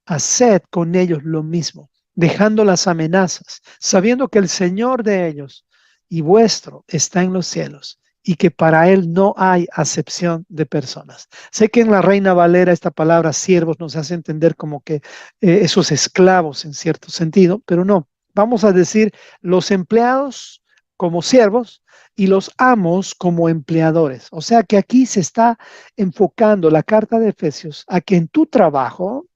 haced con ellos lo mismo, dejando las amenazas, sabiendo que el Señor de ellos y vuestro está en los cielos y que para Él no hay acepción de personas. Sé que en la Reina Valera esta palabra siervos nos hace entender como que esos esclavos en cierto sentido, pero no. Vamos a decir los empleados como siervos y los amos como empleadores. O sea que aquí se está enfocando la carta de Efesios a que en tu trabajo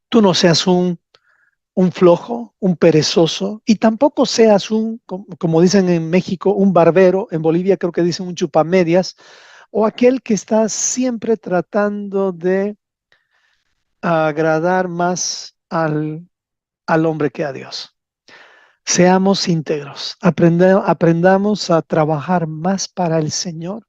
tú no seas un flojo, un perezoso, y tampoco seas como dicen en México, un barbero, en Bolivia creo que dicen un chupamedias, o aquel que está siempre tratando de agradar más al hombre que a Dios. Seamos íntegros, aprendamos a trabajar más para el Señor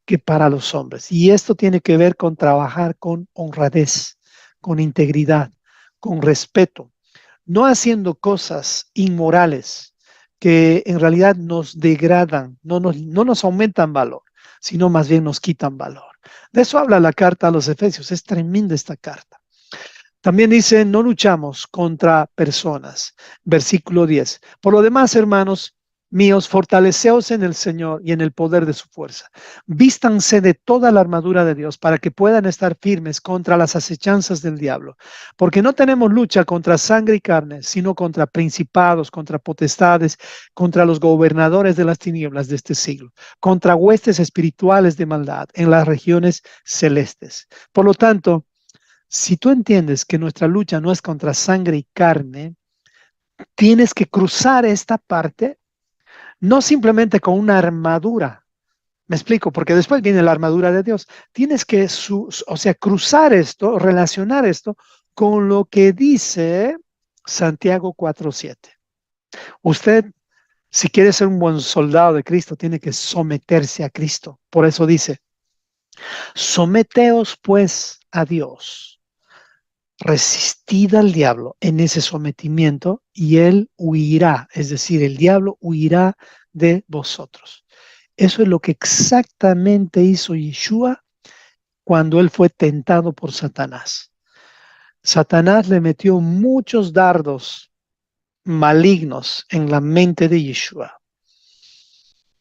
que para los hombres. Y esto tiene que ver con trabajar con honradez, con integridad, con respeto, no haciendo cosas inmorales que en realidad nos degradan, no nos aumentan valor, sino más bien nos quitan valor. De eso habla la carta a los Efesios, es tremenda esta carta. También dice, no luchamos contra personas. Versículo 10. Por lo demás, hermanos míos, fortaleceos en el Señor y en el poder de su fuerza. Vístanse de toda la armadura de Dios para que puedan estar firmes contra las acechanzas del diablo. Porque no tenemos lucha contra sangre y carne, sino contra principados, contra potestades, contra los gobernadores de las tinieblas de este siglo, contra huestes espirituales de maldad en las regiones celestes. Por lo tanto, si tú entiendes que nuestra lucha no es contra sangre y carne, tienes que cruzar esta parte, no simplemente con una armadura. Me explico, porque después viene la armadura de Dios. Tienes que, cruzar esto, relacionar esto con lo que dice Santiago 4:7. Usted, si quiere ser un buen soldado de Cristo, tiene que someterse a Cristo. Por eso dice, someteos pues a Dios. Resistid al diablo en ese sometimiento y él huirá, es decir, el diablo huirá de vosotros. Eso es lo que exactamente hizo Yeshua cuando él fue tentado por Satanás. Satanás le metió muchos dardos malignos en la mente de Yeshua.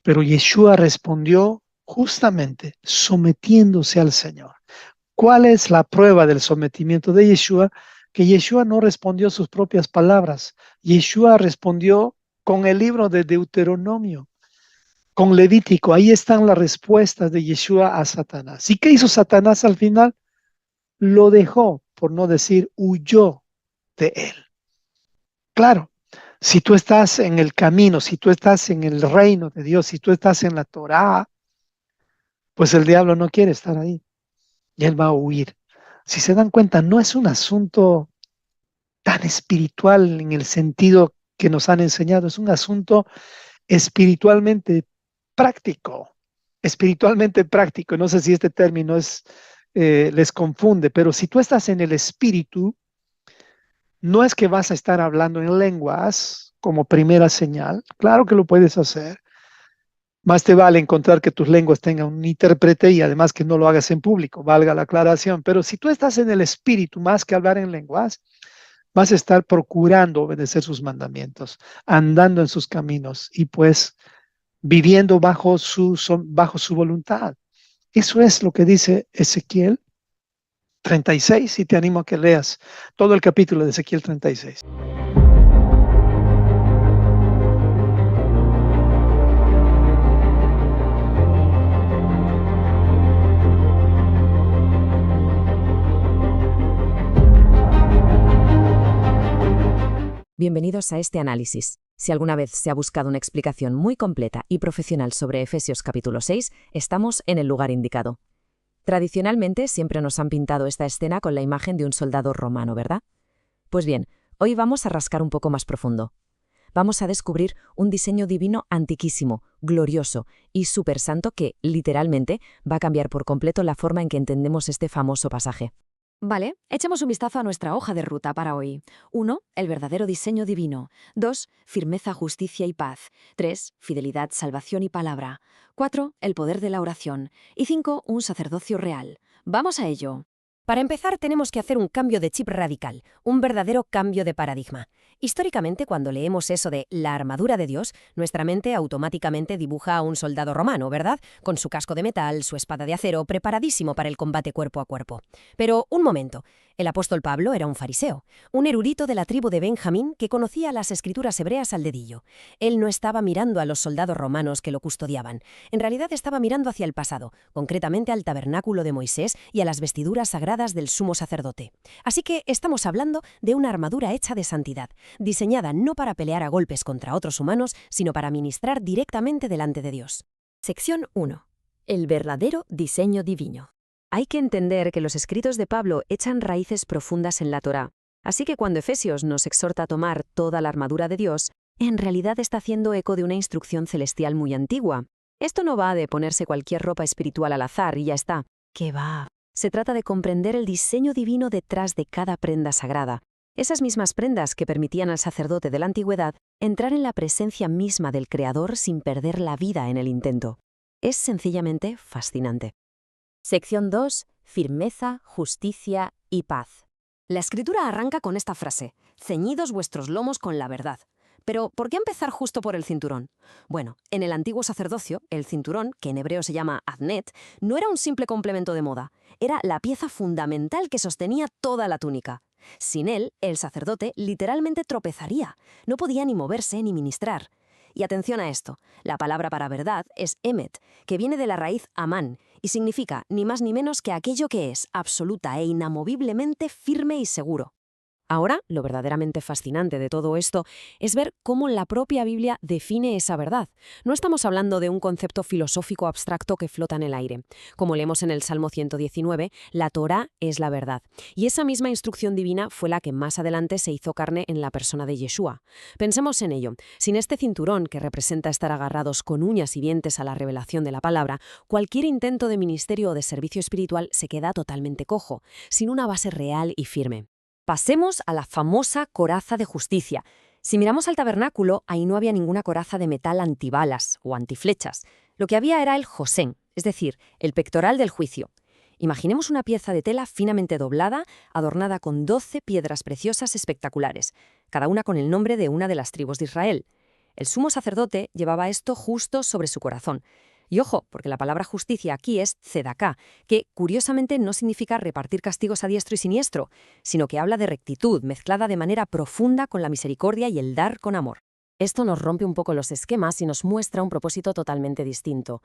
Pero Yeshua respondió justamente sometiéndose al Señor. ¿Cuál es la prueba del sometimiento de Yeshua? Que Yeshua no respondió sus propias palabras. Yeshua respondió con el libro de Deuteronomio, con Levítico. Ahí están las respuestas de Yeshua a Satanás. ¿Y qué hizo Satanás al final? Lo dejó, por no decir huyó de él. Claro, si tú estás en el camino, si tú estás en el reino de Dios, si tú estás en la Torá, pues el diablo no quiere estar ahí y él va a huir. Si se dan cuenta, no es un asunto tan espiritual en el sentido que nos han enseñado, es un asunto espiritualmente práctico, espiritualmente práctico. No sé si este término les confunde, pero si tú estás en el espíritu, no es que vas a estar hablando en lenguas como primera señal, claro que lo puedes hacer. Más te vale encontrar que tus lenguas tengan un intérprete y además que no lo hagas en público, valga la aclaración. Pero si tú estás en el espíritu más que hablar en lenguas, vas a estar procurando obedecer sus mandamientos, andando en sus caminos y pues viviendo bajo su voluntad. Eso es lo que dice Ezequiel 36 y te animo a que leas todo el capítulo de Ezequiel 36. Bienvenidos a este análisis. Si alguna vez se ha buscado una explicación muy completa y profesional sobre Efesios capítulo 6, estamos en el lugar indicado. Tradicionalmente siempre nos han pintado esta escena con la imagen de un soldado romano, ¿verdad? Pues bien, hoy vamos a rascar un poco más profundo. Vamos a descubrir un diseño divino antiquísimo, glorioso y súper santo que, literalmente, va a cambiar por completo la forma en que entendemos este famoso pasaje. Vale, echemos un vistazo a nuestra hoja de ruta para hoy. 1. El verdadero diseño divino. 2. Firmeza, justicia y paz. 3. Fidelidad, salvación y palabra. 4. El poder de la oración. Y 5. Un sacerdocio real. Vamos a ello. Para empezar, tenemos que hacer un cambio de chip radical, un verdadero cambio de paradigma. Históricamente, cuando leemos eso de la armadura de Dios, nuestra mente automáticamente dibuja a un soldado romano, ¿verdad? Con su casco de metal, su espada de acero, preparadísimo para el combate cuerpo a cuerpo. Pero, un momento, el apóstol Pablo era un fariseo, un erudito de la tribu de Benjamín que conocía las escrituras hebreas al dedillo. Él no estaba mirando a los soldados romanos que lo custodiaban. En realidad estaba mirando hacia el pasado, concretamente al tabernáculo de Moisés y a las vestiduras sagradas del sumo sacerdote. Así que estamos hablando de una armadura hecha de santidad, diseñada no para pelear a golpes contra otros humanos, sino para ministrar directamente delante de Dios. Sección 1. El verdadero diseño divino. Hay que entender que los escritos de Pablo echan raíces profundas en la Torá, así que cuando Efesios nos exhorta a tomar toda la armadura de Dios, en realidad está haciendo eco de una instrucción celestial muy antigua. Esto no va de ponerse cualquier ropa espiritual al azar y ya está. ¿Qué va? Se trata de comprender el diseño divino detrás de cada prenda sagrada. Esas mismas prendas que permitían al sacerdote de la antigüedad entrar en la presencia misma del Creador sin perder la vida en el intento. Es sencillamente fascinante. Sección 2. Firmeza, justicia y paz. La escritura arranca con esta frase: ceñidos vuestros lomos con la verdad. Pero, ¿por qué empezar justo por el cinturón? Bueno, en el antiguo sacerdocio, el cinturón, que en hebreo se llama adnet, no era un simple complemento de moda, era la pieza fundamental que sostenía toda la túnica. Sin él, el sacerdote literalmente tropezaría, no podía ni moverse ni ministrar. Y atención a esto, la palabra para verdad es emet, que viene de la raíz amán, y significa ni más ni menos que aquello que es absoluta e inamoviblemente firme y seguro. Ahora, lo verdaderamente fascinante de todo esto es ver cómo la propia Biblia define esa verdad. No estamos hablando de un concepto filosófico abstracto que flota en el aire. Como leemos en el Salmo 119, la Torá es la verdad. Y esa misma instrucción divina fue la que más adelante se hizo carne en la persona de Yeshua. Pensemos en ello. Sin este cinturón, que representa estar agarrados con uñas y dientes a la revelación de la palabra, cualquier intento de ministerio o de servicio espiritual se queda totalmente cojo, sin una base real y firme. Pasemos a la famosa coraza de justicia. Si miramos al tabernáculo, ahí no había ninguna coraza de metal antibalas o antiflechas. Lo que había era el josén, es decir, el pectoral del juicio. Imaginemos una pieza de tela finamente doblada, adornada con 12 piedras preciosas espectaculares, cada una con el nombre de una de las tribus de Israel. El sumo sacerdote llevaba esto justo sobre su corazón. Y ojo, porque la palabra justicia aquí es tzedaká, que curiosamente no significa repartir castigos a diestro y siniestro, sino que habla de rectitud mezclada de manera profunda con la misericordia y el dar con amor. Esto nos rompe un poco los esquemas y nos muestra un propósito totalmente distinto.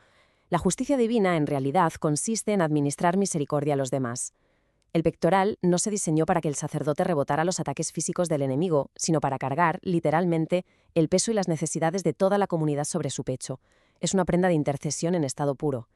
La justicia divina, en realidad, consiste en administrar misericordia a los demás. El pectoral no se diseñó para que el sacerdote rebotara los ataques físicos del enemigo, sino para cargar, literalmente, el peso y las necesidades de toda la comunidad sobre su pecho. Es una prenda de intercesión en estado puro.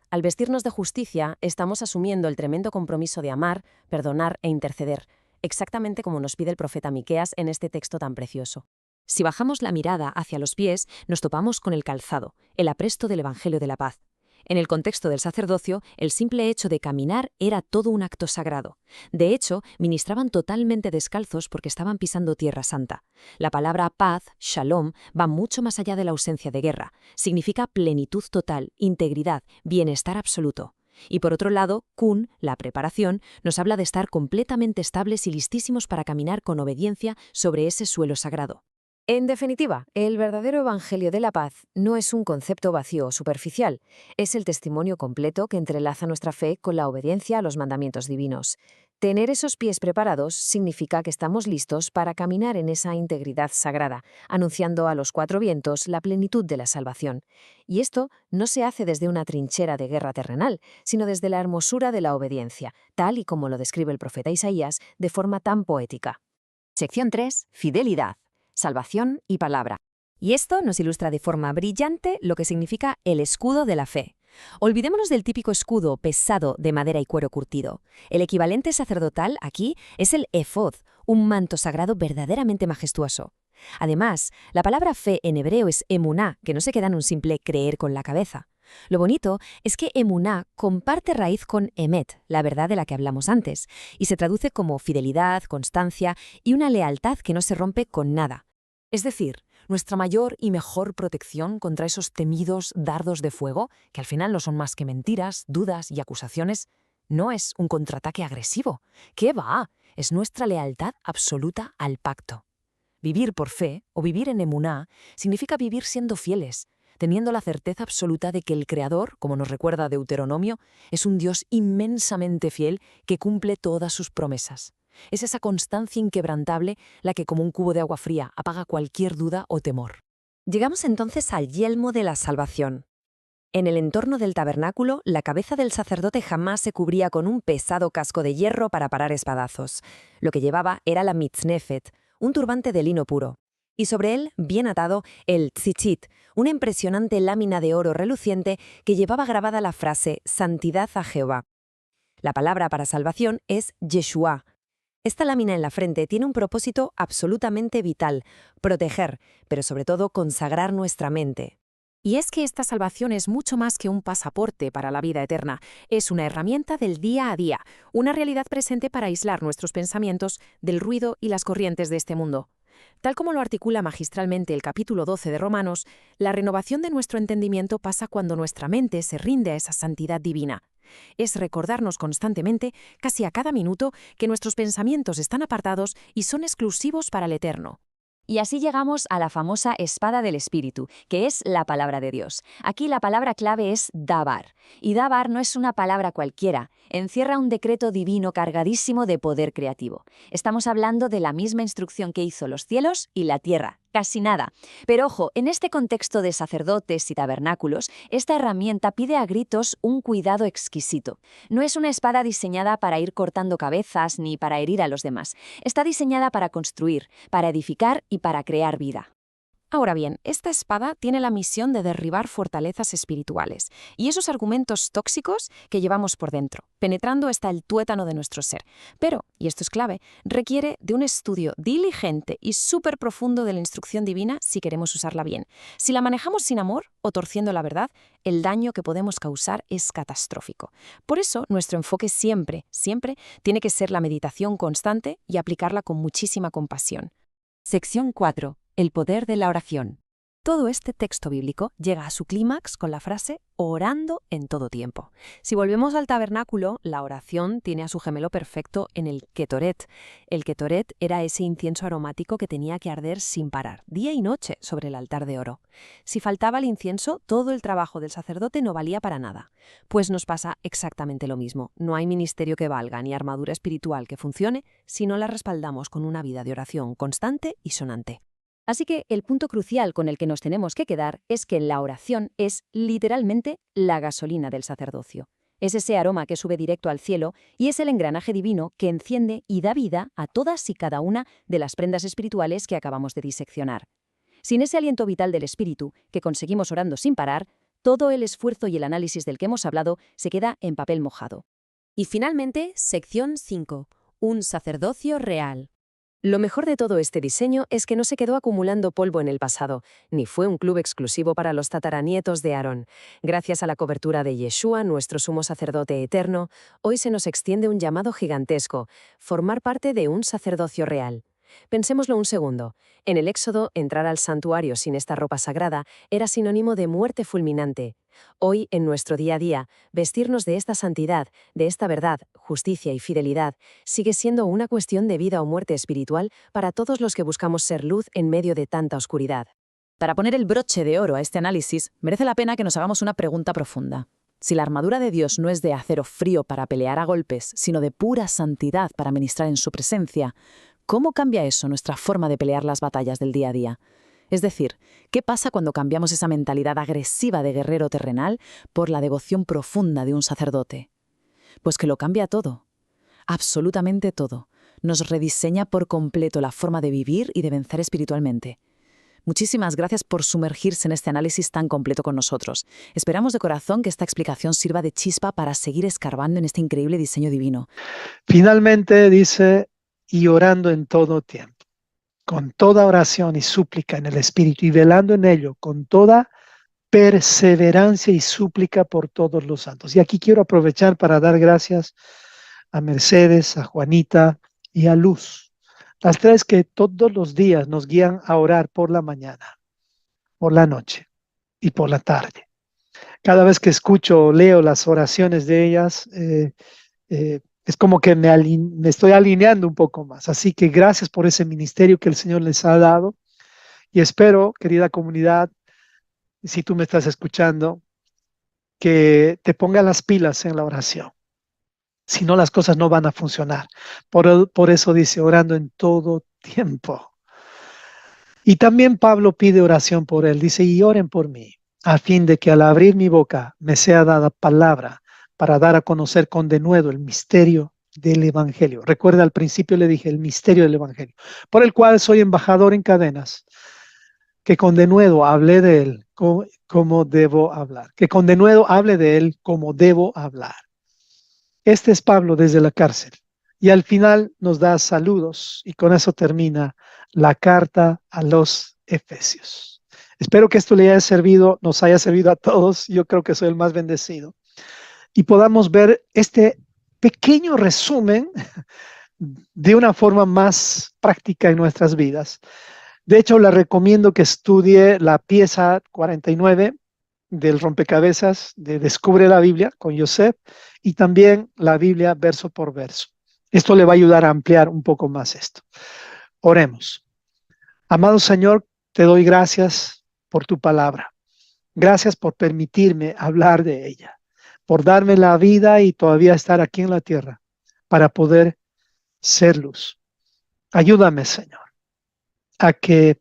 Al vestirnos de justicia, estamos asumiendo el tremendo compromiso de amar, perdonar e interceder, exactamente como nos pide el profeta Miqueas en este texto tan precioso. Si bajamos la mirada hacia los pies, nos topamos con el calzado, el apresto del Evangelio de la Paz. En el contexto del sacerdocio, el simple hecho de caminar era todo un acto sagrado. De hecho, ministraban totalmente descalzos porque estaban pisando tierra santa. La palabra paz, shalom, va mucho más allá de la ausencia de guerra. Significa plenitud total, integridad, bienestar absoluto. Y por otro lado, kun, la preparación, nos habla de estar completamente estables y listísimos para caminar con obediencia sobre ese suelo sagrado. En definitiva, el verdadero Evangelio de la Paz no es un concepto vacío o superficial, es el testimonio completo que entrelaza nuestra fe con la obediencia a los mandamientos divinos. Tener esos pies preparados significa que estamos listos para caminar en esa integridad sagrada, anunciando a los cuatro vientos la plenitud de la salvación. Y esto no se hace desde una trinchera de guerra terrenal, sino desde la hermosura de la obediencia, tal y como lo describe el profeta Isaías de forma tan poética. Sección 3. Fidelidad. Salvación y palabra. Y esto nos ilustra de forma brillante lo que significa el escudo de la fe. Olvidémonos del típico escudo pesado de madera y cuero curtido. El equivalente sacerdotal aquí es el efod, un manto sagrado verdaderamente majestuoso. Además, la palabra fe en hebreo es emuná, que no se queda en un simple creer con la cabeza. Lo bonito es que emuná comparte raíz con emet, la verdad de la que hablamos antes, y se traduce como fidelidad, constancia y una lealtad que no se rompe con nada. Es decir, nuestra mayor y mejor protección contra esos temidos dardos de fuego, que al final no son más que mentiras, dudas y acusaciones, no es un contraataque agresivo. ¿Qué va? Es nuestra lealtad absoluta al pacto. Vivir por fe, o vivir en emuná, significa vivir siendo fieles, teniendo la certeza absoluta de que el Creador, como nos recuerda Deuteronomio, es un Dios inmensamente fiel que cumple todas sus promesas. Es esa constancia inquebrantable la que, como un cubo de agua fría, apaga cualquier duda o temor. Llegamos entonces al yelmo de la salvación. En el entorno del tabernáculo, la cabeza del sacerdote jamás se cubría con un pesado casco de hierro para parar espadazos. Lo que llevaba era la mitznefet, un turbante de lino puro. Y sobre él, bien atado, el tzitzit, una impresionante lámina de oro reluciente que llevaba grabada la frase «Santidad a Jehová». La palabra para salvación es Yeshua. Esta lámina en la frente tiene un propósito absolutamente vital, proteger, pero sobre todo consagrar nuestra mente. Y es que esta salvación es mucho más que un pasaporte para la vida eterna. Es una herramienta del día a día, una realidad presente para aislar nuestros pensamientos del ruido y las corrientes de este mundo. Tal como lo articula magistralmente el capítulo 12 de Romanos, la renovación de nuestro entendimiento pasa cuando nuestra mente se rinde a esa santidad divina. Es recordarnos constantemente, casi a cada minuto, que nuestros pensamientos están apartados y son exclusivos para el eterno. Y así llegamos a la famosa espada del Espíritu, que es la palabra de Dios. Aquí la palabra clave es dabar. Y dabar no es una palabra cualquiera, encierra un decreto divino cargadísimo de poder creativo. Estamos hablando de la misma instrucción que hizo los cielos y la tierra. Casi nada. Pero ojo, en este contexto de sacerdotes y tabernáculos, esta herramienta pide a gritos un cuidado exquisito. No es una espada diseñada para ir cortando cabezas ni para herir a los demás. Está diseñada para construir, para edificar y para crear vida. Ahora bien, esta espada tiene la misión de derribar fortalezas espirituales y esos argumentos tóxicos que llevamos por dentro, penetrando hasta el tuétano de nuestro ser. Pero, y esto es clave, requiere de un estudio diligente y súper profundo de la instrucción divina si queremos usarla bien. Si la manejamos sin amor o torciendo la verdad, el daño que podemos causar es catastrófico. Por eso, nuestro enfoque siempre tiene que ser la meditación constante y aplicarla con muchísima compasión. Sección 4. El poder de la oración. Todo este texto bíblico llega a su clímax con la frase orando en todo tiempo. Si volvemos al tabernáculo, la oración tiene a su gemelo perfecto en el ketoret. El ketoret era ese incienso aromático que tenía que arder sin parar, día y noche, sobre el altar de oro. Si faltaba el incienso, todo el trabajo del sacerdote no valía para nada. Pues nos pasa exactamente lo mismo. No hay ministerio que valga ni armadura espiritual que funcione si no la respaldamos con una vida de oración constante y sonante. Así que el punto crucial con el que nos tenemos que quedar es que la oración es literalmente la gasolina del sacerdocio. Es ese aroma que sube directo al cielo y es el engranaje divino que enciende y da vida a todas y cada una de las prendas espirituales que acabamos de diseccionar. Sin ese aliento vital del espíritu que conseguimos orando sin parar, todo el esfuerzo y el análisis del que hemos hablado se queda en papel mojado. Y finalmente, sección 5. Un sacerdocio real. Lo mejor de todo este diseño es que no se quedó acumulando polvo en el pasado, ni fue un club exclusivo para los tataranietos de Aarón. Gracias a la cobertura de Yeshua, nuestro sumo sacerdote eterno, hoy se nos extiende un llamado gigantesco: formar parte de un sacerdocio real. Pensémoslo un segundo. En el Éxodo, entrar al santuario sin esta ropa sagrada era sinónimo de muerte fulminante. Hoy, en nuestro día a día, vestirnos de esta santidad, de esta verdad, justicia y fidelidad, sigue siendo una cuestión de vida o muerte espiritual para todos los que buscamos ser luz en medio de tanta oscuridad. Para poner el broche de oro a este análisis, merece la pena que nos hagamos una pregunta profunda. Si la armadura de Dios no es de acero frío para pelear a golpes, sino de pura santidad para ministrar en su presencia, ¿cómo cambia eso nuestra forma de pelear las batallas del día a día? Es decir, ¿qué pasa cuando cambiamos esa mentalidad agresiva de guerrero terrenal por la devoción profunda de un sacerdote? Pues que lo cambia todo. Absolutamente todo. Nos rediseña por completo la forma de vivir y de vencer espiritualmente. Muchísimas gracias por sumergirse en este análisis tan completo con nosotros. Esperamos de corazón que esta explicación sirva de chispa para seguir escarbando en este increíble diseño divino. Finalmente dice, y orando en todo tiempo, con toda oración y súplica en el Espíritu, y velando en ello con toda perseverancia y súplica por todos los santos. Y aquí quiero aprovechar para dar gracias a Mercedes, a Juanita y a Luz, las tres que todos los días nos guían a orar por la mañana, por la noche y por la tarde. Cada vez que escucho o leo las oraciones de ellas, es como que me estoy alineando un poco más. Así que gracias por ese ministerio que el Señor les ha dado. Y espero, querida comunidad, si tú me estás escuchando, que te ponga las pilas en la oración. Si no, las cosas no van a funcionar. Por eso dice, orando en todo tiempo. Y también Pablo pide oración por él. Dice, y oren por mí, a fin de que al abrir mi boca me sea dada palabra para dar a conocer con denuedo el misterio del Evangelio. Recuerda, al principio le dije, el misterio del Evangelio, por el cual soy embajador en cadenas, que con denuedo hable de él como debo hablar, que con denuedo hable de él como debo hablar. Este es Pablo desde la cárcel. Y al final nos da saludos y con eso termina la carta a los Efesios. Espero que esto le haya servido, nos haya servido a todos. Yo creo que soy el más bendecido. Y podamos ver este pequeño resumen de una forma más práctica en nuestras vidas. De hecho, le recomiendo que estudie la pieza 49 del rompecabezas de Descubre la Biblia con Yosef y también la Biblia verso por verso. Esto le va a ayudar a ampliar un poco más esto. Oremos. Amado Señor, te doy gracias por tu palabra. Gracias por permitirme hablar de ella, por darme la vida y todavía estar aquí en la tierra para poder ser luz. Ayúdame, Señor, a que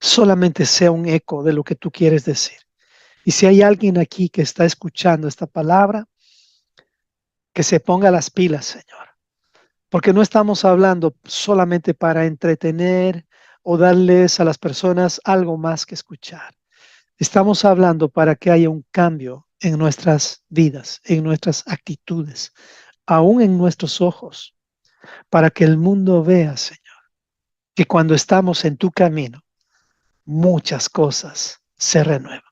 solamente sea un eco de lo que tú quieres decir. Y si hay alguien aquí que está escuchando esta palabra, que se ponga las pilas, Señor. Porque no estamos hablando solamente para entretener o darles a las personas algo más que escuchar. Estamos hablando para que haya un cambio en nuestras vidas, en nuestras actitudes, aún en nuestros ojos, para que el mundo vea, Señor, que cuando estamos en tu camino, muchas cosas se renuevan.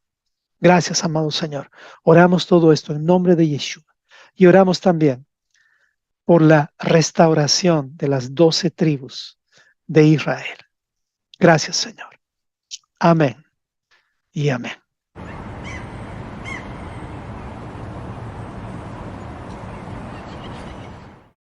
Gracias, amado Señor. Oramos todo esto en nombre de Yeshua. Y oramos también por la restauración de las 12 tribus de Israel. Gracias, Señor. Amén y amén.